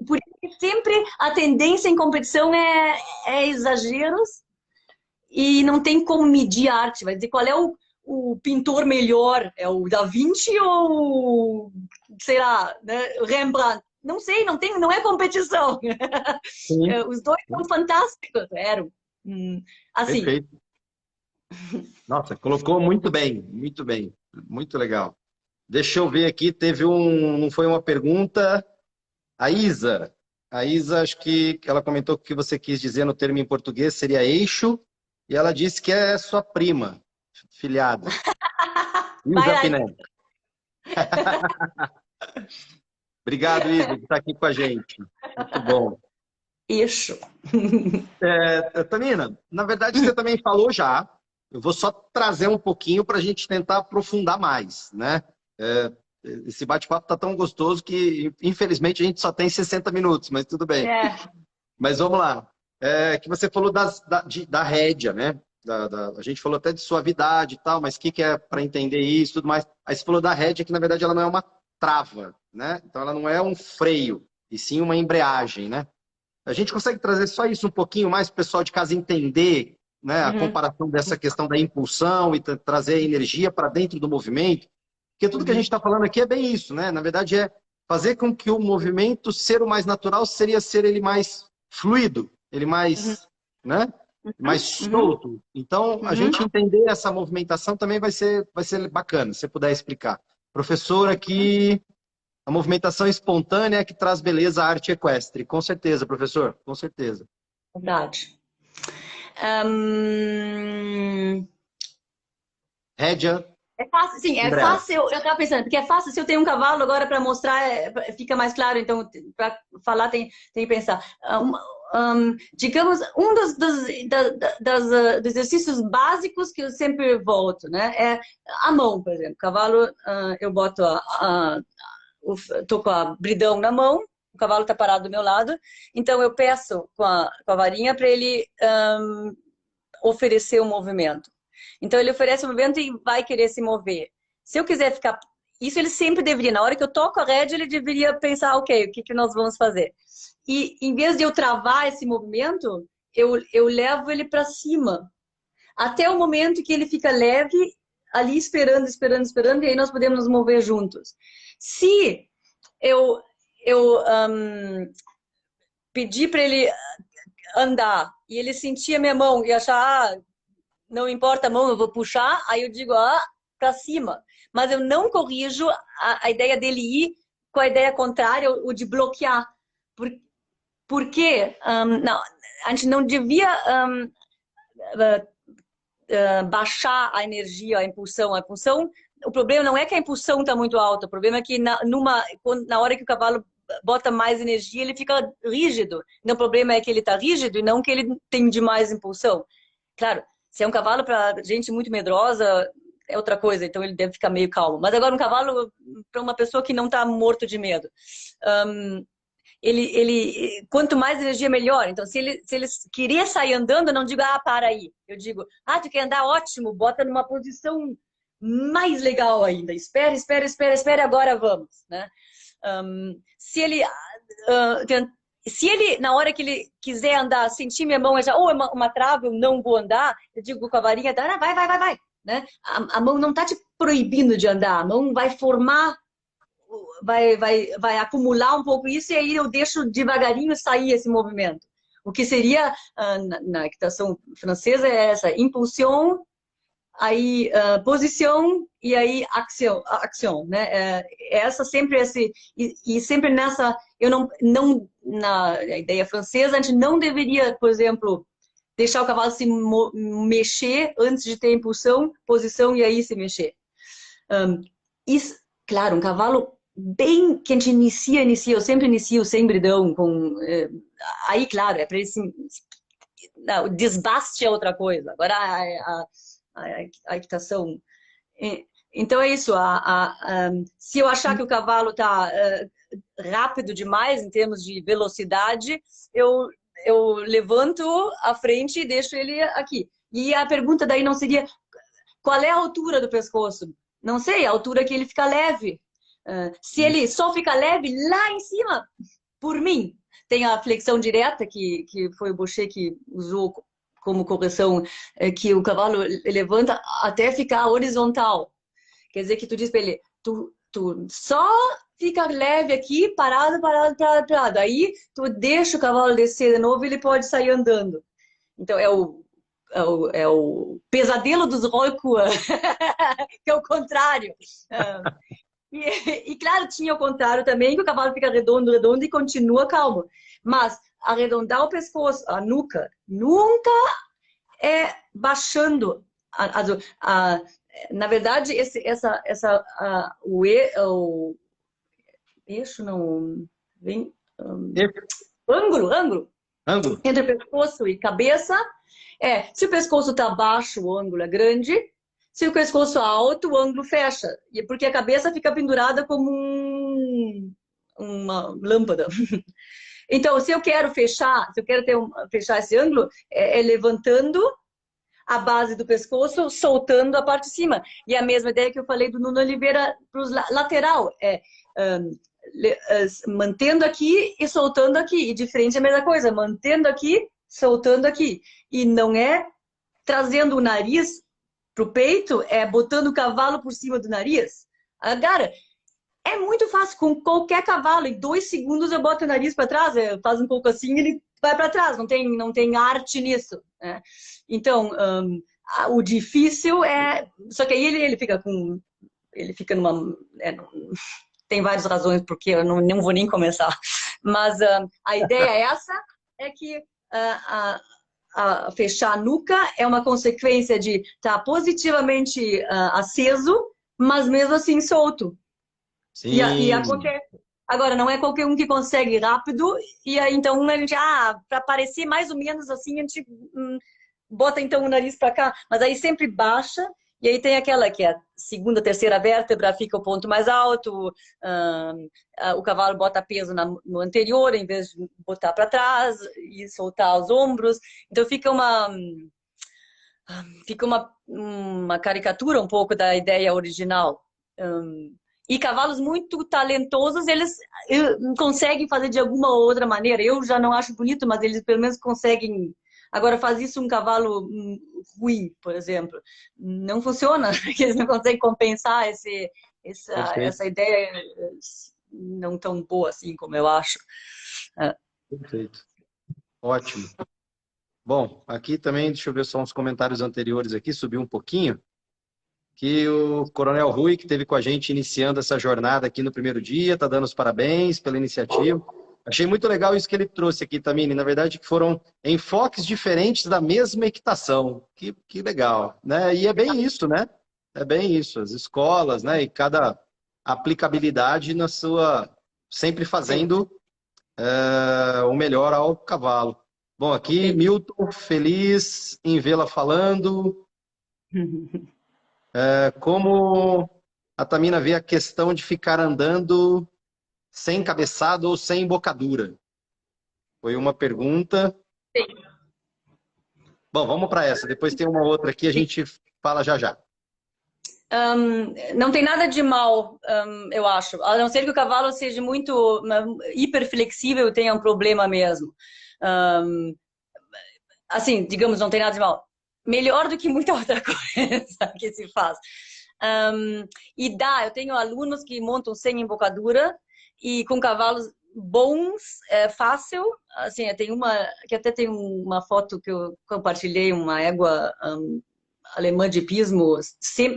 por isso que sempre a tendência em competição é exageros e não tem como medir a arte. Vai dizer qual é o pintor melhor, é o Da Vinci ou, sei lá, né, Rembrandt? Não sei, não é competição. sim, Os dois são fantásticos, eram. Assim. perfeito. Nossa, colocou muito bem, muito legal. Deixa eu ver aqui, não foi uma pergunta. A Isa, acho que ela comentou que o que você quis dizer no termo em português seria eixo, e ela disse que é sua prima, filhada. Vai Isa lá. Pinelli. Obrigado, Isa, por estar aqui com a gente. Muito bom. Eixo. Tamina, na verdade você também falou já, eu vou só trazer um pouquinho para a gente tentar aprofundar mais, né? Esse bate-papo tá tão gostoso que, infelizmente, a gente só tem 60 minutos, mas tudo bem. Mas vamos lá. Que você falou da rédea, né? A gente falou até de suavidade e tal, mas o que é para entender isso e tudo mais? Aí você falou da rédea, que na verdade ela não é uma trava, né? Então ela não é um freio, e sim uma embreagem, né? A gente consegue trazer só isso um pouquinho mais para o pessoal de casa entender, né, a comparação dessa questão da impulsão e trazer a energia para dentro do movimento? Porque tudo que a gente está falando aqui é bem isso, né? Na verdade, é fazer com que o movimento ser o mais natural seria ser ele mais fluido, ele mais, né? Mais solto. Então, a gente entender essa movimentação também vai ser bacana, se você puder explicar. Professor aqui, a movimentação espontânea é que traz beleza à arte equestre. Com certeza, professor, com certeza. Verdade. Rédea. É fácil, sim, é Embreagem. fácil. Eu estava pensando, porque é fácil se eu tenho um cavalo agora para mostrar, fica mais claro. Então, para falar, tem que pensar. Digamos, dos exercícios básicos que eu sempre volto, né? É a mão, por exemplo. Cavalo, eu boto tô com a bridão na mão, o cavalo está parado do meu lado, então eu peço com a varinha para ele oferecer o movimento. Então ele oferece o movimento e vai querer se mover. Se eu quiser ficar... Isso ele sempre deveria. Na hora que eu toco a rédea, ele deveria pensar, ok, o que nós vamos fazer? E em vez de eu travar esse movimento, eu levo ele para cima. Até o momento que ele fica leve, ali esperando, esperando, esperando, e aí nós podemos nos mover juntos. Se eu pedir para ele andar e ele sentir a minha mão e achar, não importa a mão, eu vou puxar, aí eu digo, para cima. Mas eu não corrijo a ideia dele ir com a ideia contrária, o de bloquear. Porque não, a gente não devia baixar a energia, a impulsão. A impulsão, o problema não é que a impulsão está muito alta, o problema é que na hora que o cavalo bota mais energia, ele fica rígido. Então, o problema é que ele está rígido e não que ele tem demais impulsão. Claro, se é um cavalo para gente muito medrosa, é outra coisa, então ele deve ficar meio calmo. Mas agora um cavalo para uma pessoa que não está morto de medo. Quanto mais energia, melhor. Então, se ele querer sair andando, eu não digo, para aí. Eu digo, tu quer andar? Ótimo, bota numa posição mais legal ainda. Espera, espera, espera, espera, agora vamos, né? Se ele, na hora que ele quiser andar, sentir minha mão, ou é uma trava, eu não vou andar, eu digo com a varinha, vai, né? A mão não está te proibindo de andar, a mão vai formar, vai acumular um pouco isso, e aí eu deixo devagarinho sair esse movimento. O que seria, na equitação francesa, é essa, impulsão, aí posição e aí ação, né? Essa sempre e sempre nessa, eu não na ideia francesa a gente não deveria, por exemplo, deixar o cavalo se mexer antes de ter impulsão, posição e aí se mexer. Isso, claro, um cavalo bem que a gente inicia, eu sempre inicio sem bridão, aí claro, é para ele não, desbaste é outra coisa. Agora a equitação. Então é isso. Se eu achar que o cavalo está rápido demais em termos de velocidade, eu levanto a frente e deixo ele aqui. E a pergunta daí não seria qual é a altura do pescoço? Não sei, a altura que ele fica leve. Se ele só fica leve lá em cima, por mim, tem a flexão direta, que foi o Boucher que usou como correção, que o cavalo levanta até ficar horizontal. Quer dizer que tu diz para ele, tu só fica leve aqui, parado. Aí tu deixa o cavalo descer de novo e ele pode sair andando. Então é o pesadelo dos Rollkur, que é o contrário. E claro, tinha o contrário também, que o cavalo fica redondo e continua calmo. Mas arredondar o pescoço, a nuca, nunca é baixando. Na verdade, o eixo não vem. Ângulo entre o pescoço e cabeça. Se o pescoço está baixo, o ângulo é grande. Se o pescoço é alto, o ângulo fecha. E porque a cabeça fica pendurada como uma lâmpada. Então, se eu quero fechar, fechar esse ângulo, é levantando a base do pescoço, soltando a parte de cima. E a mesma ideia que eu falei do Nuno Oliveira para os lateral, mantendo aqui e soltando aqui. E de frente é a mesma coisa, mantendo aqui, soltando aqui. E não é trazendo o nariz pro peito, é botando o cavalo por cima do nariz. Cara, é muito fácil, com qualquer cavalo, em 2 segundos eu boto o nariz para trás, faz um pouco assim, ele vai para trás, não tem arte nisso, né? Então, o difícil é... Só que aí ele fica numa... tem várias razões porque eu não vou nem começar. Mas a ideia é essa, é que fechar a nuca é uma consequência de estar positivamente aceso, mas mesmo assim solto. Sim. E acontece. Agora, não é qualquer um que consegue rápido, e aí então a gente, para parecer mais ou menos assim, a gente bota então o nariz para cá, mas aí sempre baixa, e aí tem aquela que é a segunda, terceira vértebra, fica o ponto mais alto, o cavalo bota peso no anterior, em vez de botar para trás e soltar os ombros, então fica fica uma caricatura um pouco da ideia original. E cavalos muito talentosos, eles conseguem fazer de alguma outra maneira. Eu já não acho bonito, mas eles pelo menos conseguem. Agora, faz isso um cavalo ruim, por exemplo. Não funciona, porque eles não conseguem compensar essa ideia não tão boa assim como eu acho. Perfeito. Ótimo. Bom, aqui também, deixa eu ver só uns comentários anteriores aqui, subiu um pouquinho, que o Coronel Rui, que esteve com a gente iniciando essa jornada aqui no primeiro dia, está dando os parabéns pela iniciativa. Achei muito legal isso que ele trouxe aqui, Tamini, na verdade que foram enfoques diferentes da mesma equitação. Que legal, né? E é bem isso, né? É bem isso, as escolas, né? E cada aplicabilidade na sua... sempre fazendo o melhor ao cavalo. Bom, aqui, Milton, feliz em vê-la falando. Como a Tamina vê a questão de ficar andando sem cabeçada ou sem embocadura? Foi uma pergunta. Sim. Bom, vamos para essa. Depois tem uma outra aqui, a gente fala já já. Não tem nada de mal, eu acho. A não ser que o cavalo seja muito hiperflexível e tenha um problema mesmo. Assim, digamos, não tem nada de mal. Melhor do que muita outra coisa que se faz. Eu tenho alunos que montam sem embocadura e com cavalos bons, é fácil. Assim, até tem uma foto que eu compartilhei, uma égua alemã de pismo,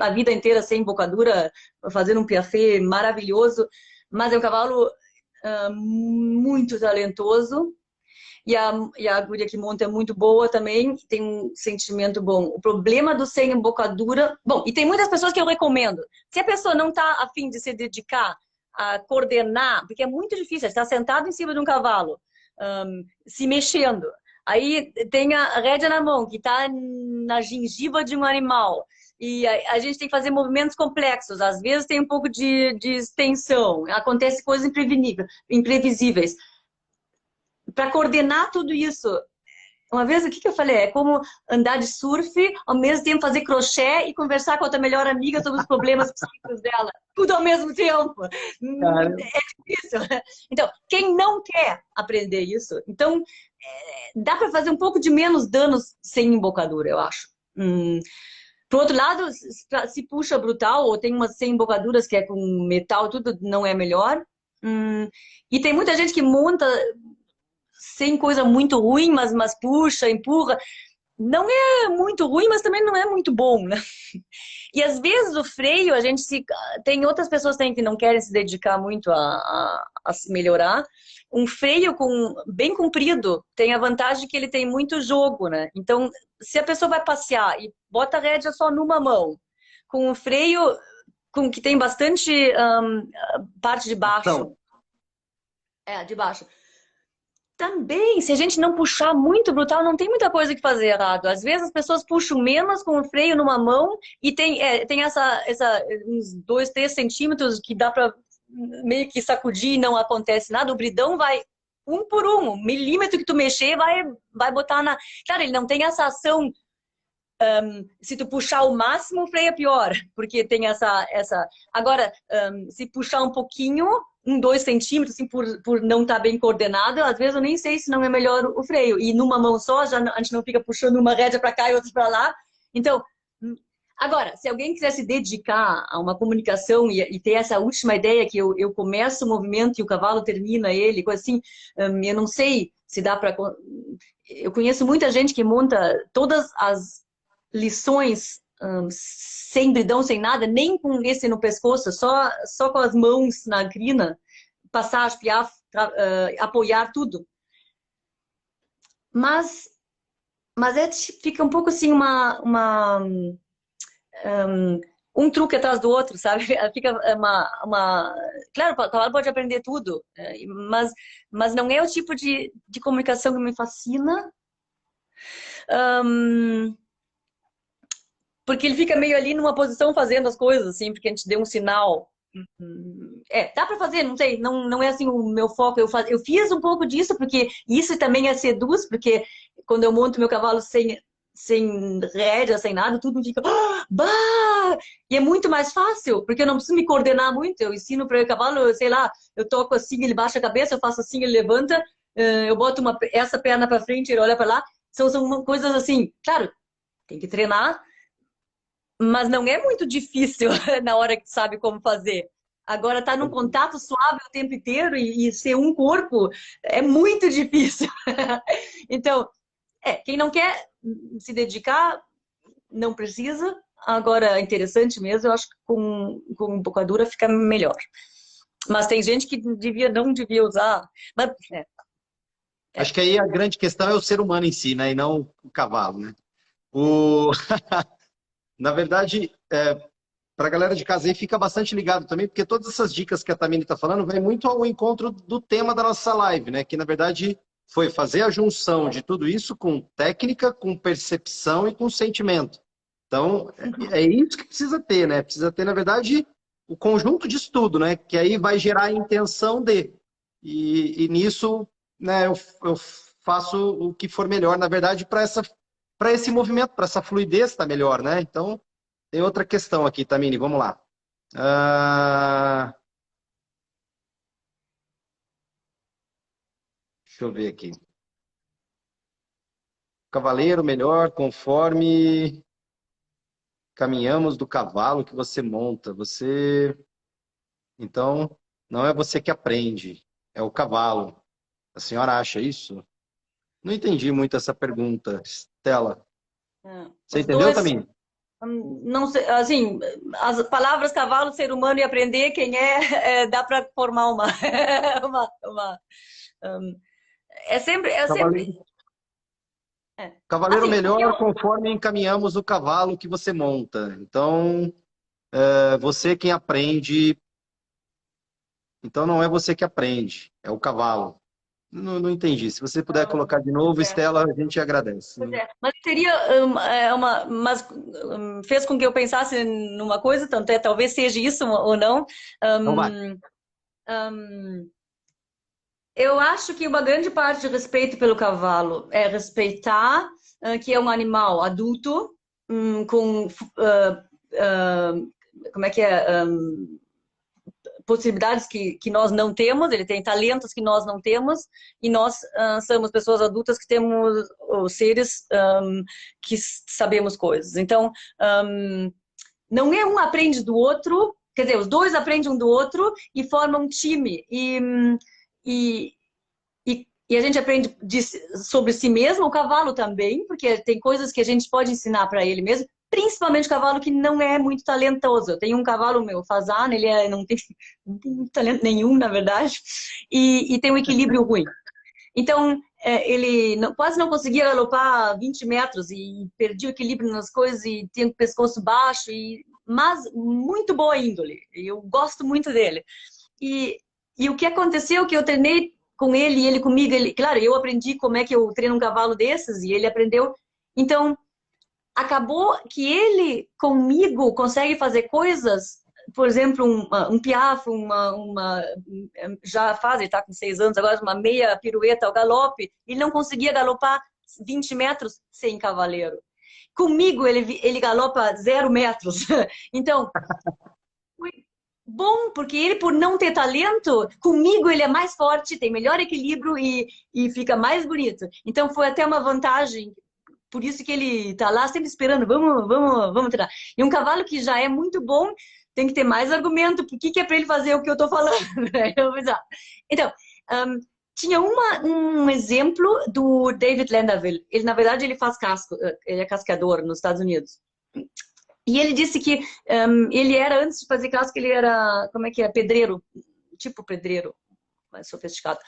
a vida inteira sem embocadura, fazendo um piafé maravilhoso, mas é um cavalo muito talentoso. E a guria que monta é muito boa também, tem um sentimento bom. O problema do sem embocadura... Bom, e tem muitas pessoas que eu recomendo. Se a pessoa não está a fim de se dedicar a coordenar, porque é muito difícil, está sentado em cima de um cavalo, se mexendo. Aí tem a rédea na mão, que está na gengiva de um animal. E a gente tem que fazer movimentos complexos. Às vezes tem um pouco de extensão. Acontece coisas imprevisíveis. Para coordenar tudo isso, uma vez, o que eu falei? É como andar de surf, ao mesmo tempo fazer crochê e conversar com a tua melhor amiga sobre os problemas psíquicos dela. Tudo ao mesmo tempo. É difícil. Então, quem não quer aprender isso, então, dá para fazer um pouco de menos danos sem embocadura, eu acho. Por outro lado, se puxa brutal, ou tem umas sem embocaduras que é com metal, tudo não é melhor. E tem muita gente que monta sem coisa muito ruim, mas puxa, empurra. Não é muito ruim, mas também não é muito bom, né? E às vezes o freio, tem outras pessoas também que não querem se dedicar muito a se melhorar. Um freio bem comprido tem a vantagem que ele tem muito jogo, né? Então, se a pessoa vai passear e bota a rédea só numa mão, com o freio que tem bastante parte de baixo. De baixo. Também, se a gente não puxar muito brutal, não tem muita coisa que fazer errado. Às vezes as pessoas puxam menos com o freio numa mão e tem uns 2, 3 centímetros que dá para meio que sacudir e não acontece nada. O bridão vai um por um, milímetro que tu mexer vai botar na... Claro, ele não tem essa ação... se tu puxar o máximo, o freio é pior, porque tem essa... Agora, se puxar um pouquinho... 2 centímetros, assim, por não estar bem coordenado, às vezes eu nem sei se não é melhor o freio. E numa mão só, a gente não fica puxando uma rédea para cá e outra para lá. Então, agora, se alguém quiser se dedicar a uma comunicação e ter essa última ideia que eu começo o movimento e o cavalo termina ele, coisa assim, eu não sei se dá para... Eu conheço muita gente que monta todas as lições sem bridão, sem nada, nem com esse no pescoço, só com as mãos na crina, passar, espiar, apoiar tudo. Mas fica um pouco assim um truque atrás do outro, sabe? Fica Claro, o cavalo pode aprender tudo, mas não é o tipo de comunicação que me fascina. Porque ele fica meio ali numa posição fazendo as coisas, assim, porque a gente deu um sinal. Dá pra fazer, não sei, não é assim o meu foco. Eu fiz um pouco disso, porque isso também seduz, porque quando eu monto meu cavalo sem rédea, sem nada, tudo fica... Bah! E é muito mais fácil, porque eu não preciso me coordenar muito. Eu ensino para o cavalo, sei lá, eu toco assim, ele baixa a cabeça, eu faço assim, ele levanta, eu boto essa perna para frente, ele olha para lá. São coisas assim, claro, tem que treinar, mas não é muito difícil na hora que sabe como fazer. Agora, tá num contato suave o tempo inteiro e ser um corpo é muito difícil. Então, quem não quer se dedicar, não precisa. Agora, é interessante mesmo, eu acho que com bocadura fica melhor. Mas tem gente que não devia usar. Mas, Acho que aí a grande questão é o ser humano em si, né? E não o cavalo, né? O... Na verdade, para a galera de casa aí, fica bastante ligado também, porque todas essas dicas que a Tamini está falando vai muito ao encontro do tema da nossa live, né? Que, na verdade, foi fazer a junção de tudo isso com técnica, com percepção e com sentimento. Então, é isso que precisa ter, né? Precisa ter, na verdade, o conjunto de estudo, né? Que aí vai gerar a intenção de. E nisso, né, eu faço o que for melhor, na verdade, para esse movimento, para essa fluidez estar melhor, né? Então, tem outra questão aqui, Tamini, vamos lá. Deixa eu ver aqui. Cavaleiro melhor conforme caminhamos do cavalo que você monta. Então, não é você que aprende, é o cavalo. A senhora acha isso? Não entendi muito essa pergunta, Stella. Você os entendeu, dois, Tamini? não sei, assim, as palavras cavalo, ser humano e aprender quem dá para formar é sempre, Cavaleiro, cavaleiro assim, o que eu, melhor conforme encaminhamos o cavalo que você monta. Então, você quem aprende. Então, não é você que aprende, é o cavalo. Não entendi. Se você puder colocar de novo, Stella, a gente agradece. Pois é, mas seria mas fez com que eu pensasse numa coisa, tanto talvez seja isso ou não. Então vai. Eu acho que uma grande parte de respeito pelo cavalo é respeitar que é um animal adulto com como é que é possibilidades que nós não temos, ele tem talentos que nós não temos, e nós somos pessoas adultas que temos seres que sabemos coisas. Então, não é um aprende do outro, quer dizer, os dois aprendem um do outro e formam um time. E, e a gente aprende sobre si mesmo, o cavalo também, porque tem coisas que a gente pode ensinar para ele mesmo, principalmente o cavalo que não é muito talentoso. Eu tenho um cavalo meu, Fazan, ele não tem talento nenhum, na verdade, e tem um equilíbrio ruim. Então, ele quase não conseguia galopar 20 metros e perdia o equilíbrio nas coisas e tinha o pescoço baixo, mas muito boa índole. Eu gosto muito dele. E o que aconteceu que eu treinei com ele e ele comigo, claro, eu aprendi como é que eu treino um cavalo desses e ele aprendeu. Então, acabou que ele comigo consegue fazer coisas, por exemplo, um piaffe, já faz, ele está com 6 anos agora, uma meia pirueta ao galope, ele não conseguia galopar 20 metros sem cavaleiro. Comigo ele galopa 0 metros. Então, foi bom, porque ele, por não ter talento, comigo ele é mais forte, tem melhor equilíbrio e fica mais bonito. Então foi até uma vantagem. Por isso que ele tá lá sempre esperando, vamos treinar. E um cavalo que já é muito bom, tem que ter mais argumento, por que é para ele fazer o que eu tô falando? Então, tinha um exemplo do David Landaville. Ele, na verdade, ele faz casco, ele é cascador nos Estados Unidos. E ele disse que ele era, antes de fazer casco, ele era, como é que é, pedreiro, tipo pedreiro, mais sofisticado.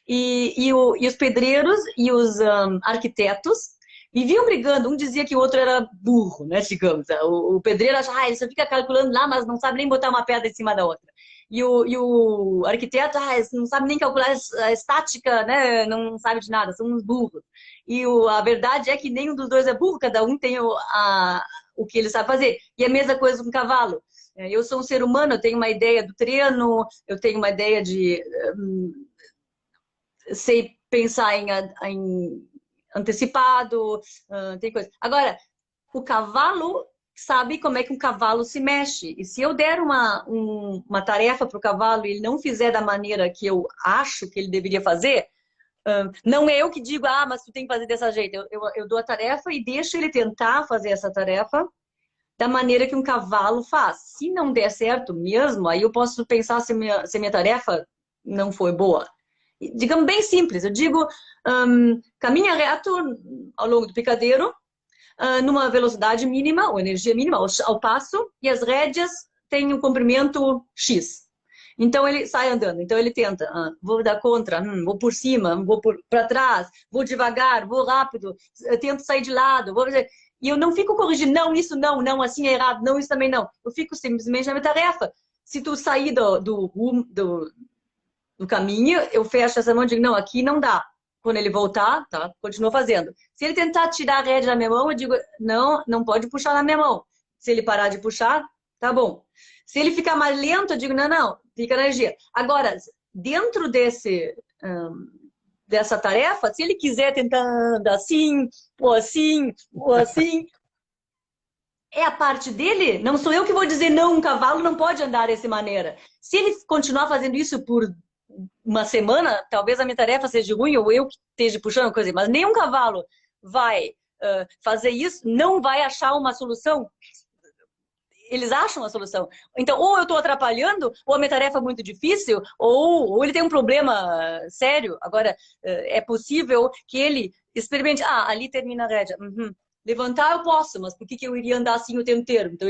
E os pedreiros e os arquitetos viviam brigando, um dizia que o outro era burro, né, digamos. O pedreiro acha, ele só fica calculando lá, mas não sabe nem botar uma pedra em cima da outra. E o arquiteto, não sabe nem calcular a estática, né, não sabe de nada, são uns burros. E a verdade é que nenhum dos dois é burro, cada um tem o que ele sabe fazer. E a mesma coisa com o cavalo. Eu sou um ser humano, eu tenho uma ideia do treino, eu tenho uma ideia de... sei pensar em antecipado, tem coisa. Agora, o cavalo sabe como é que um cavalo se mexe. E se eu der uma tarefa para o cavalo e ele não fizer da maneira que eu acho que ele deveria fazer, não é eu que digo, mas tu tem que fazer dessa jeito. Eu dou a tarefa e deixo ele tentar fazer essa tarefa da maneira que um cavalo faz. Se não der certo mesmo, aí eu posso pensar se minha tarefa não foi boa. Digamos bem simples, eu digo, caminha reto ao longo do picadeiro, numa velocidade mínima, ou energia mínima, ao passo, e as rédeas têm um comprimento X. Então ele sai andando, então ele tenta, vou dar contra, vou por cima, vou para trás, vou devagar, vou rápido, eu tento sair de lado, vou fazer... E eu não fico corrigindo, não, isso não, não, assim é errado, não, isso também não. Eu fico simplesmente na minha tarefa. Se tu sair do caminho, eu fecho essa mão e digo, não, aqui não dá. Quando ele voltar, tá, continua fazendo. Se ele tentar tirar a rédea da minha mão, eu digo, não, não pode puxar na minha mão. Se ele parar de puxar, tá bom. Se ele ficar mais lento, eu digo, não, não, fica na energia. Agora, dentro dessa tarefa, se ele quiser tentar andar assim, ou assim, ou assim, é a parte dele. Não sou eu que vou dizer, não, um cavalo não pode andar dessa maneira. Se ele continuar fazendo isso por uma semana, talvez a minha tarefa seja ruim, ou eu que esteja puxando coisa, mas nenhum cavalo vai fazer isso, não vai achar uma solução. Eles acham a solução. Então, ou eu estou atrapalhando, ou a minha tarefa é muito difícil, ou ele tem um problema sério. Agora, é possível que ele experimente, ali termina a rédea. Levantar eu posso, mas por que eu iria andar assim o tempo inteiro? Então,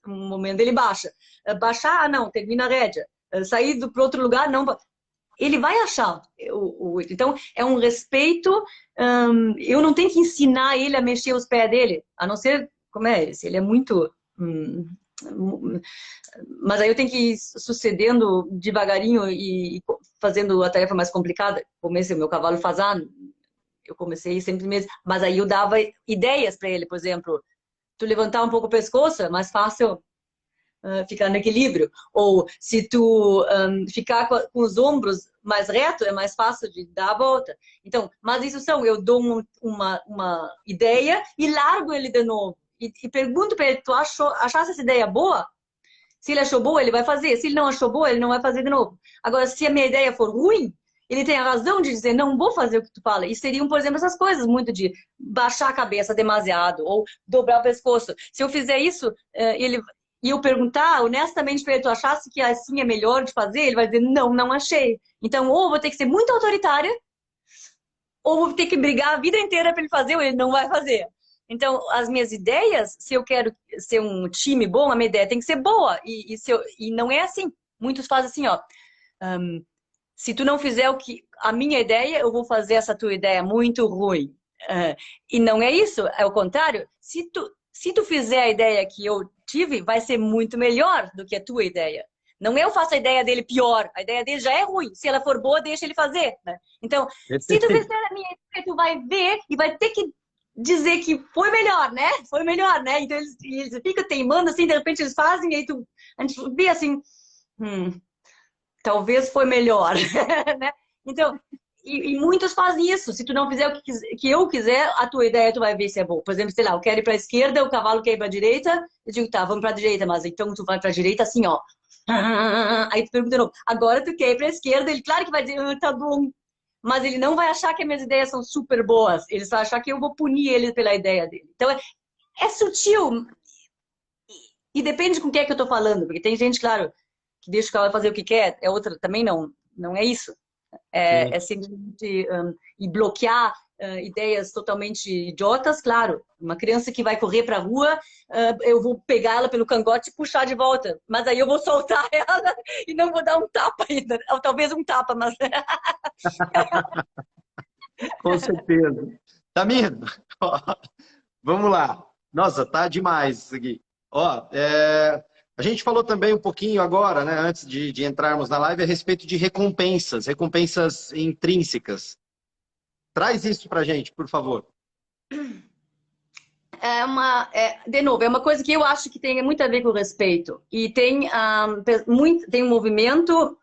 um momento ele baixa. Baixar, não, termina a rédea. Sair para outro lugar, não. Ele vai achar. Então, é um respeito. Eu não tenho que ensinar ele a mexer os pés dele, a não ser, se ele é muito... Mas aí eu tenho que ir sucedendo devagarinho e fazendo a tarefa mais complicada. Comecei, o meu cavalo faz eu comecei sempre mesmo, mas aí eu dava ideias para ele, por exemplo, tu levantar um pouco o pescoço, é mais fácil ficar no equilíbrio. Ou se tu ficar com os ombros mais reto, é mais fácil de dar a volta. Então, mas isso eu dou uma ideia e largo ele de novo. E pergunto para ele, tu achasse essa ideia boa? Se ele achou boa, ele vai fazer. Se ele não achou boa, ele não vai fazer de novo. Agora, se a minha ideia for ruim, ele tem a razão de dizer, não vou fazer o que tu fala. E seriam, por exemplo, essas coisas muito de baixar a cabeça demasiado ou dobrar o pescoço. Se eu fizer isso, e eu perguntar honestamente para ele, tu achasse que assim é melhor de fazer? Ele vai dizer, não, não achei. Então, ou vou ter que ser muito autoritária, ou vou ter que brigar a vida inteira para ele fazer, ou ele não vai fazer. Então, as minhas ideias, se eu quero ser um time bom, a minha ideia tem que ser boa. E não é assim. Muitos fazem assim, se tu não fizer a minha ideia, eu vou fazer essa tua ideia muito ruim. E não é isso, é o contrário. Se tu fizer a ideia que eu tive, vai ser muito melhor do que a tua ideia. Não eu faço a ideia dele pior, a ideia dele já é ruim. Se ela for boa, deixa ele fazer. Né? Então, se tu fizer a minha ideia, tu vai ver e vai ter que dizer que foi melhor, né? Foi melhor, né? Então eles ficam teimando assim, de repente eles fazem, e aí a gente vê assim, talvez foi melhor, né? Então, e muitos fazem isso. Se tu não fizer o que eu quiser, a tua ideia tu vai ver se é boa. Por exemplo, sei lá, eu quero ir para a esquerda, o cavalo quer ir para a direita, eu digo, tá, vamos para a direita, mas então tu vai para a direita assim, ó. Aí tu pergunta de novo, agora tu quer ir para a esquerda, ele claro que vai dizer, tá bom. Mas ele não vai achar que as minhas ideias são super boas. Ele vai achar que eu vou punir ele pela ideia dele. Então, é sutil. E depende com quem é que eu tô falando. Porque tem gente, claro, que deixa o cavalo fazer o que quer. É outra, também não é isso. É simplesmente e bloquear ideias totalmente idiotas, claro. Uma criança que vai correr para a rua, eu vou pegar ela pelo cangote e puxar de volta. Mas aí eu vou soltar ela e não vou dar um tapa ainda. Ou talvez um tapa, mas... Com certeza. Tamir, vamos lá. Nossa, tá demais isso aqui. A gente falou também um pouquinho agora, né, antes de entrarmos na live, a respeito de recompensas intrínsecas. Traz isso pra gente, por favor. De novo, é uma coisa que eu acho que tem muito a ver com o respeito. E tem um movimento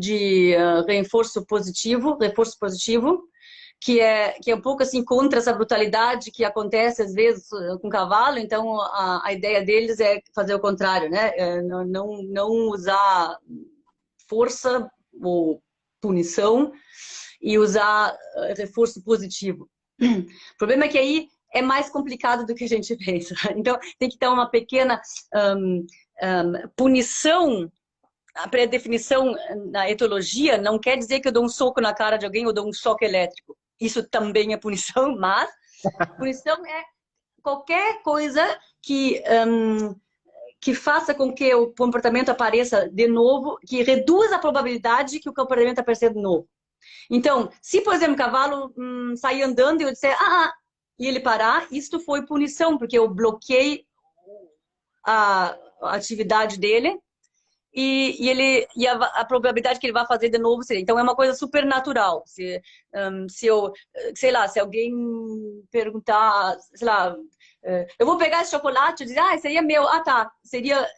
de reforço positivo, que é um pouco assim contra essa brutalidade que acontece às vezes com o cavalo. Então a ideia deles é fazer o contrário, né? Não usar força ou punição e usar reforço positivo. O problema é que aí é mais complicado do que a gente pensa. Então tem que ter uma pequena punição. A pré-definição na etologia não quer dizer que eu dou um soco na cara de alguém ou dou um choque elétrico. Isso também é punição, mas punição é qualquer coisa que faça com que o comportamento apareça de novo, que reduza a probabilidade que o comportamento apareça de novo. Então, se, por exemplo, o cavalo sair andando e eu disser, e ele parar, isto foi punição, porque eu bloqueei a atividade dele, e a probabilidade que ele vai fazer de novo seria. Então é uma coisa super natural. Se eu, sei lá, se alguém perguntar, sei lá, eu vou pegar esse chocolate e dizer, isso aí é meu. Tá. Seria,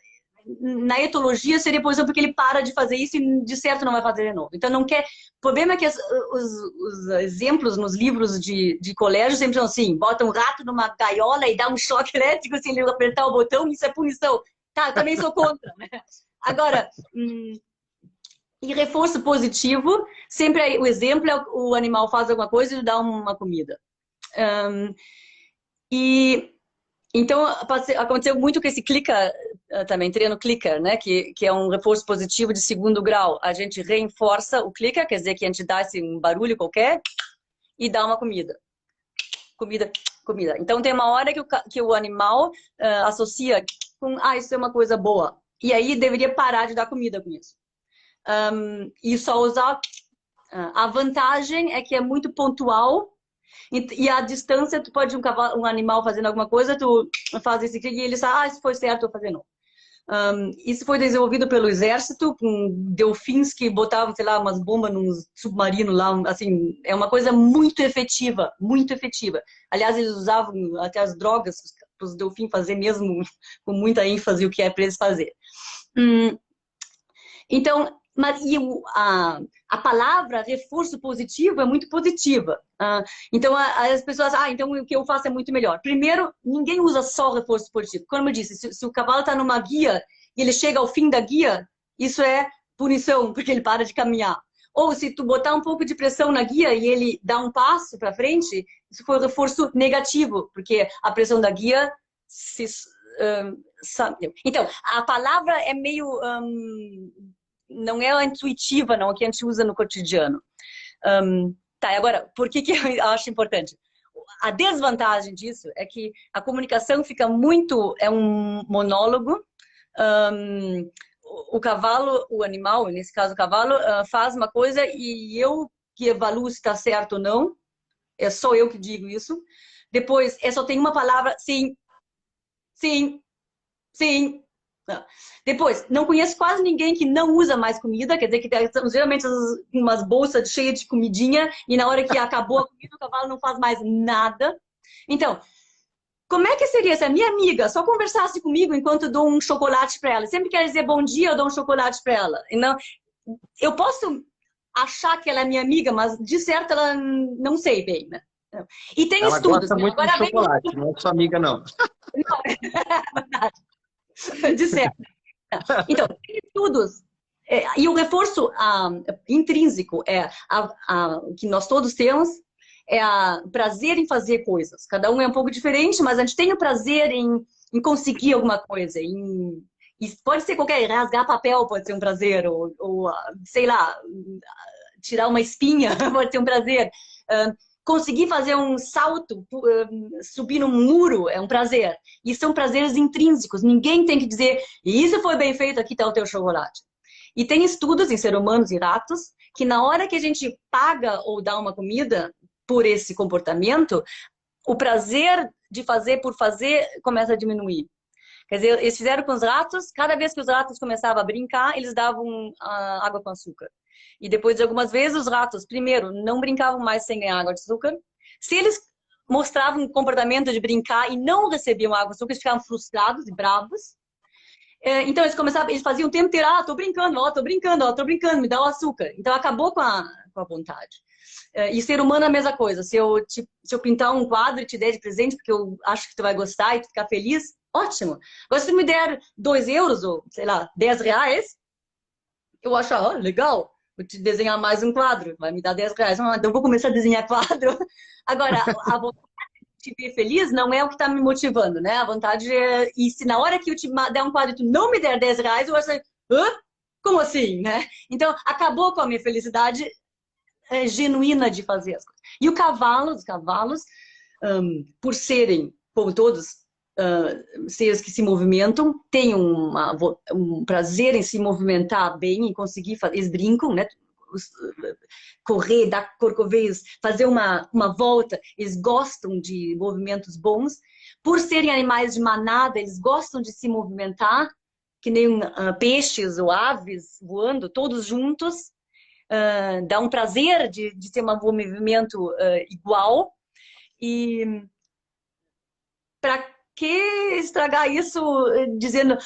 na etologia, seria, por exemplo, porque ele para de fazer isso e de certo não vai fazer de novo. Então não quer. O problema é que os exemplos nos livros de colégio sempre são assim: bota um rato numa gaiola e dá um choque elétrico se ele apertar o botão, isso é punição. Tá, eu também sou contra, né? Agora, e reforço positivo, sempre o exemplo é o animal faz alguma coisa e ele dá uma comida. E então aconteceu muito com esse clicker também, treino clicker, né? Que é um reforço positivo de segundo grau. A gente reforça o clicker, quer dizer que a gente dá um barulho qualquer e dá uma comida. Comida. Então tem uma hora que o animal associa com, isso é uma coisa boa. E aí deveria parar de dar comida com isso. E só usar. A vantagem é que é muito pontual. E a distância, tu pode um animal fazendo alguma coisa, tu faz esse clique e ele sabe, isso foi certo, eu vou fazer não. Isso foi desenvolvido pelo exército, com delfins que botavam, sei lá, umas bombas num submarino lá, assim, é uma coisa muito efetiva, muito efetiva. Aliás, eles usavam até as drogas para os delfins fazer mesmo com muita ênfase o que é para eles fazer. Então, a palavra reforço positivo é muito positiva. Então, as pessoas, então o que eu faço é muito melhor. Primeiro, ninguém usa só reforço positivo. Como eu disse, se o cavalo está numa guia e ele chega ao fim da guia, isso é punição, porque ele para de caminhar. Ou se tu botar um pouco de pressão na guia e ele dá um passo para frente, isso foi um reforço negativo, porque a pressão da guia então, a palavra é meio... não é intuitiva, não, que a gente usa no cotidiano. Agora, por que eu acho importante? A desvantagem disso é que a comunicação fica muito... É um monólogo. O cavalo, o animal, nesse caso o cavalo, faz uma coisa e eu que evaluo se está certo ou não. É só eu que digo isso. Depois, só tem uma palavra, sim, sim, sim. Depois, não conheço quase ninguém que não usa mais comida, quer dizer que tem geralmente umas bolsas cheias de comidinha e na hora que acabou a comida o cavalo não faz mais nada. Então, como é que seria se a minha amiga só conversasse comigo enquanto eu dou um chocolate para ela? Sempre quer dizer bom dia, eu dou um chocolate para ela. Não, eu posso achar que ela é minha amiga, mas de certo ela não sei bem, né? E tem ela estudos. Gosta muito de chocolate, não é sua amiga, não. Não, é verdade. De certo. Então, tem estudos. E o reforço intrínseco que nós todos temos é o prazer em fazer coisas. Cada um é um pouco diferente, mas a gente tem o prazer em conseguir alguma coisa. E pode ser qualquer... Rasgar papel pode ser um prazer. Ou sei lá, tirar uma espinha pode ser um prazer. Conseguir fazer um salto, subir num muro é um prazer. E são prazeres intrínsecos. Ninguém tem que dizer, isso foi bem feito, aqui está o teu chocolate. E tem estudos em seres humanos e ratos que na hora que a gente paga ou dá uma comida por esse comportamento, o prazer de fazer por fazer começa a diminuir. Quer dizer, eles fizeram com os ratos, cada vez que os ratos começavam a brincar, eles davam água com açúcar. E depois de algumas vezes, os ratos, primeiro, não brincavam mais sem ganhar água de açúcar. Se eles mostravam um comportamento de brincar e não recebiam água de açúcar, eles ficavam frustrados e bravos. Então, eles faziam o tempo inteiro, tô brincando, me dá o açúcar. Então, acabou com a vontade. E ser humano é a mesma coisa. Se eu pintar um quadro e te der de presente, porque eu acho que tu vai gostar e tu ficar feliz, ótimo. Agora, se tu me der 2 euros ou, sei lá, 10 reais, eu acho, legal, vou te desenhar mais um quadro, vai me dar 10 reais. Então eu vou começar a desenhar quadro. Agora, a vontade de te ver feliz não é o que está me motivando, né? A vontade é... E se na hora que eu te der um quadro e tu não me der 10 reais, eu vou achar, como assim, né? Então, acabou com a minha felicidade genuína de fazer as coisas. E os cavalos, por serem, como todos, seres que se movimentam, têm um prazer em se movimentar bem, em conseguir fazer, eles brincam, né? Correr, dar corcoveios, fazer uma volta, eles gostam de movimentos bons. Por serem animais de manada, eles gostam de se movimentar, que nem peixes ou aves voando, todos juntos. Dá um prazer de ter um movimento igual. E para que estragar isso dizendo,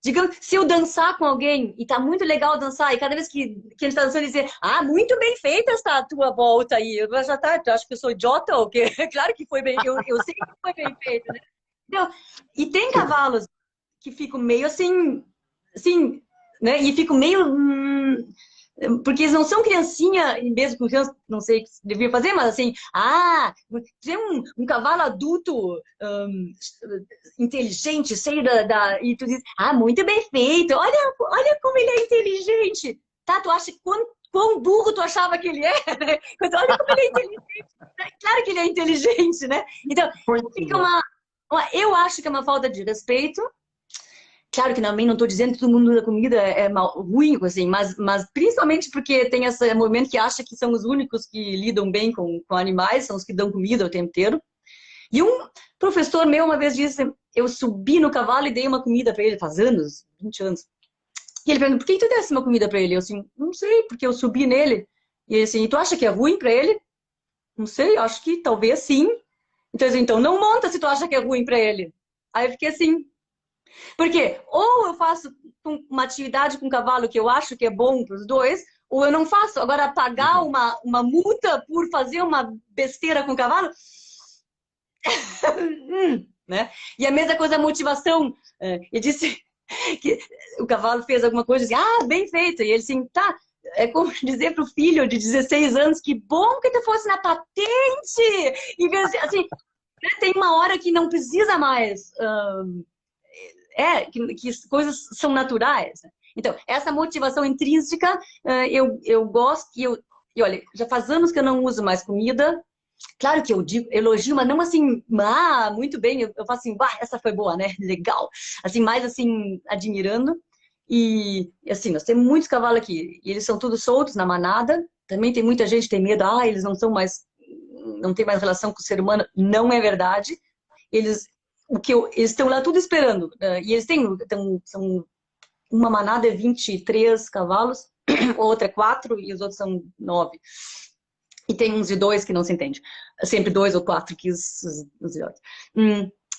digamos, se eu dançar com alguém e tá muito legal dançar, e cada vez que a gente tá dançando, dizer, muito bem feita essa tua volta aí. Eu já tu acha que eu sou idiota ou quê? Claro que foi bem, eu sei que foi bem feita, né? Então, e tem cavalos que ficam meio assim, né? E ficam meio... porque eles não são criancinha, mesmo com criança, não sei o que devia fazer, mas assim, tem um cavalo adulto inteligente, cheio e tu diz, muito bem feito, olha como ele é inteligente. Tá, tu acha quão burro tu achava que ele é? Né? Olha como ele é inteligente. Claro que ele é inteligente, né? Então, fica eu acho que é uma falta de respeito. Claro que também não estou dizendo que todo mundo da comida é ruim, assim, mas principalmente porque tem esse movimento que acha que são os únicos que lidam bem com animais, são os que dão comida o tempo inteiro. E um professor meu uma vez disse, eu subi no cavalo e dei uma comida para ele, faz anos, 20 anos. E ele perguntou, por que tu desse uma comida para ele? Eu assim, não sei, porque eu subi nele. E ele assim, e tu acha que é ruim para ele? Não sei, acho que talvez sim. Então não monta se tu acha que é ruim para ele. Aí eu fiquei assim... Porque ou eu faço uma atividade com o cavalo que eu acho que é bom para os dois, ou eu não faço. Agora, pagar uma multa por fazer uma besteira com o cavalo... né? E a mesma coisa a motivação. Ele disse que o cavalo fez alguma coisa assim, bem feito. E ele assim, tá... É como dizer para o filho de 16 anos que bom que tu fosse na patente. Em vez de, assim, tem uma hora que não precisa mais... que coisas são naturais. Então, essa motivação intrínseca, eu gosto, e olha, já faz anos que eu não uso mais comida. Claro que eu digo, elogio, mas não assim, muito bem, eu faço assim, essa foi boa, né? Legal. Assim, mais assim, admirando. E assim, nós temos muitos cavalos aqui, e eles são todos soltos na manada. Também tem muita gente que tem medo, eles não tem mais relação com o ser humano. Não é verdade. Eles estão lá tudo esperando. E eles são uma manada é 23 cavalos, outra é 4 e os outros são 9. E tem uns de 2 que não se entende. Sempre 2 ou 4 que os outros.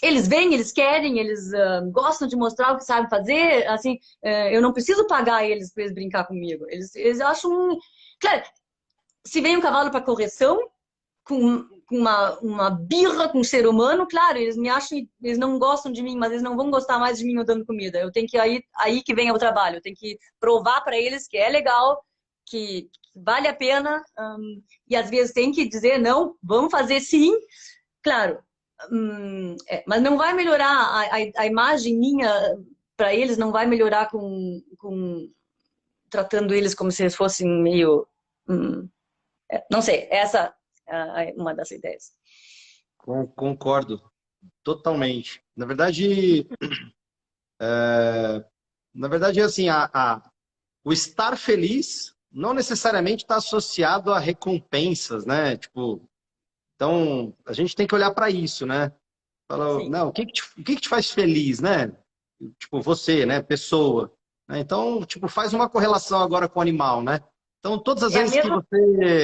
Eles vêm, eles querem, eles gostam de mostrar o que sabem fazer. Assim, eu não preciso pagar eles para eles brincar comigo. Eles acham... Claro, se vem um cavalo para correção, com uma birra com o ser humano, claro, eles me acham, eles não gostam de mim, mas eles não vão gostar mais de mim eu dando comida. Eu tenho que aí que vem o trabalho, eu tenho que provar para eles que é legal, que vale a pena, e às vezes tem que dizer, não, vamos fazer sim, claro, mas não vai melhorar a imagem minha para eles, não vai melhorar com tratando eles como se eles fossem meio... não sei, essa é uma das ideias. Concordo totalmente. Na verdade, assim, o estar feliz não necessariamente está associado a recompensas, né? Tipo, então, a gente tem que olhar para isso, né? Fala, não, o que te faz feliz, né? Tipo, você, né? Pessoa. Né? Então, tipo, faz uma correlação agora com o animal, né? Então, todas as vezes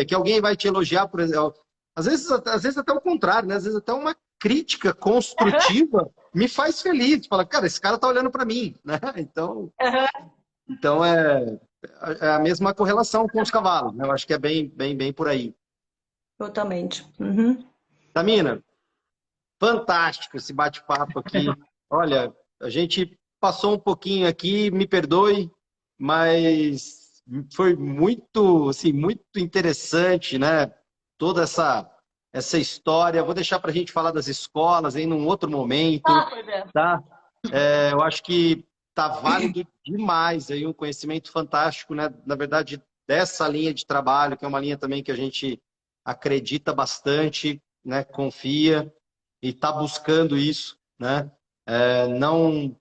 que alguém vai te elogiar, por exemplo, às vezes até o contrário, né? Às vezes até uma crítica construtiva me faz feliz. Fala, cara, esse cara tá olhando para mim, né? Então a mesma correlação com os cavalos, né? Eu acho que é bem por aí. Totalmente. Uhum. Tamina, fantástico esse bate-papo aqui. Olha, a gente passou um pouquinho aqui, me perdoe, mas foi muito, assim, muito interessante, né? Toda essa história. Vou deixar para a gente falar das escolas em um outro momento, Pois é. tá? Eu acho que tá válido demais aí, um conhecimento fantástico, né? Na verdade, dessa linha de trabalho, que é uma linha também que a gente acredita bastante, né? Confia e está buscando isso, né? Não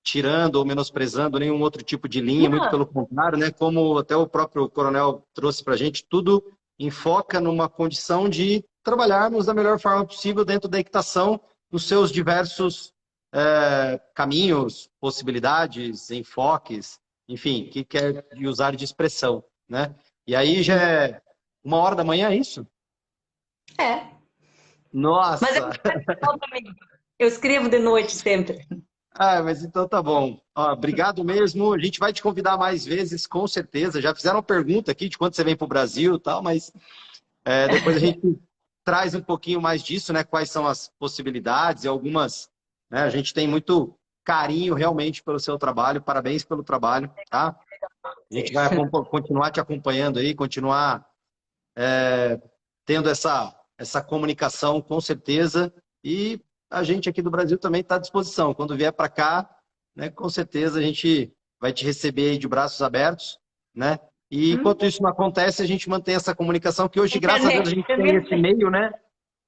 tirando ou menosprezando nenhum outro tipo de linha, muito pelo contrário, né? Como até o próprio coronel trouxe para a gente, tudo enfoca numa condição de trabalharmos da melhor forma possível dentro da equitação, nos seus diversos caminhos, possibilidades, enfoques, enfim, que quer usar de expressão, né? E aí já é 1h da manhã, é isso? É. Nossa! Mas eu escrevo de noite sempre. Mas então tá bom. Obrigado mesmo. A gente vai te convidar mais vezes, com certeza. Já fizeram uma pergunta aqui de quando você vem para o Brasil e tal, mas depois a gente traz um pouquinho mais disso, né? Quais são as possibilidades e algumas, né? A gente tem muito carinho realmente pelo seu trabalho. Parabéns pelo trabalho, tá? A gente vai continuar te acompanhando aí, continuar tendo essa comunicação, com certeza. E a gente aqui do Brasil também está à disposição. Quando vier para cá, né, com certeza a gente vai te receber aí de braços abertos, né? E enquanto isso não acontece, a gente mantém essa comunicação, que hoje, graças a Deus, a gente tem esse meio, né?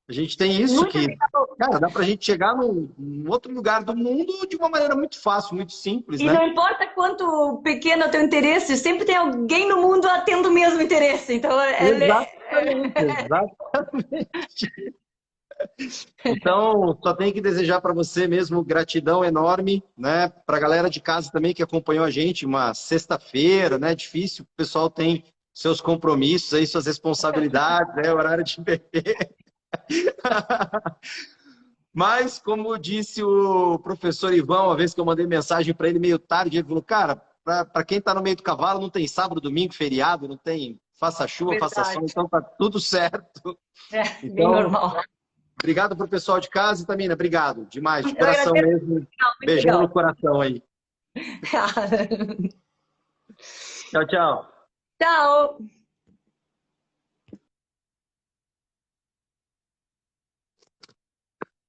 A gente tem isso que, cara, dá para a gente chegar num outro lugar do mundo de uma maneira muito fácil, muito simples, E né? não importa quanto pequeno é o teu interesse, sempre tem alguém no mundo tendo o mesmo interesse. Então, Exatamente. Então, só tenho que desejar para você mesmo gratidão enorme, né? Para a galera de casa também que acompanhou a gente, uma sexta-feira, né? Difícil, o pessoal tem seus compromissos aí, suas responsabilidades, né? Horário de beber. Mas, como disse o professor Ivan, uma vez que eu mandei mensagem para ele meio tarde, ele falou, cara, para quem está no meio do cavalo, não tem sábado, domingo, feriado, não tem faça chuva, faça sol, então tá tudo certo. bem Então, normal. obrigado pro pessoal de casa e Tamina, obrigado demais, de Eu coração agradeço. mesmo. Beijão Beijão no coração aí. Tchau, tchau. Tchau.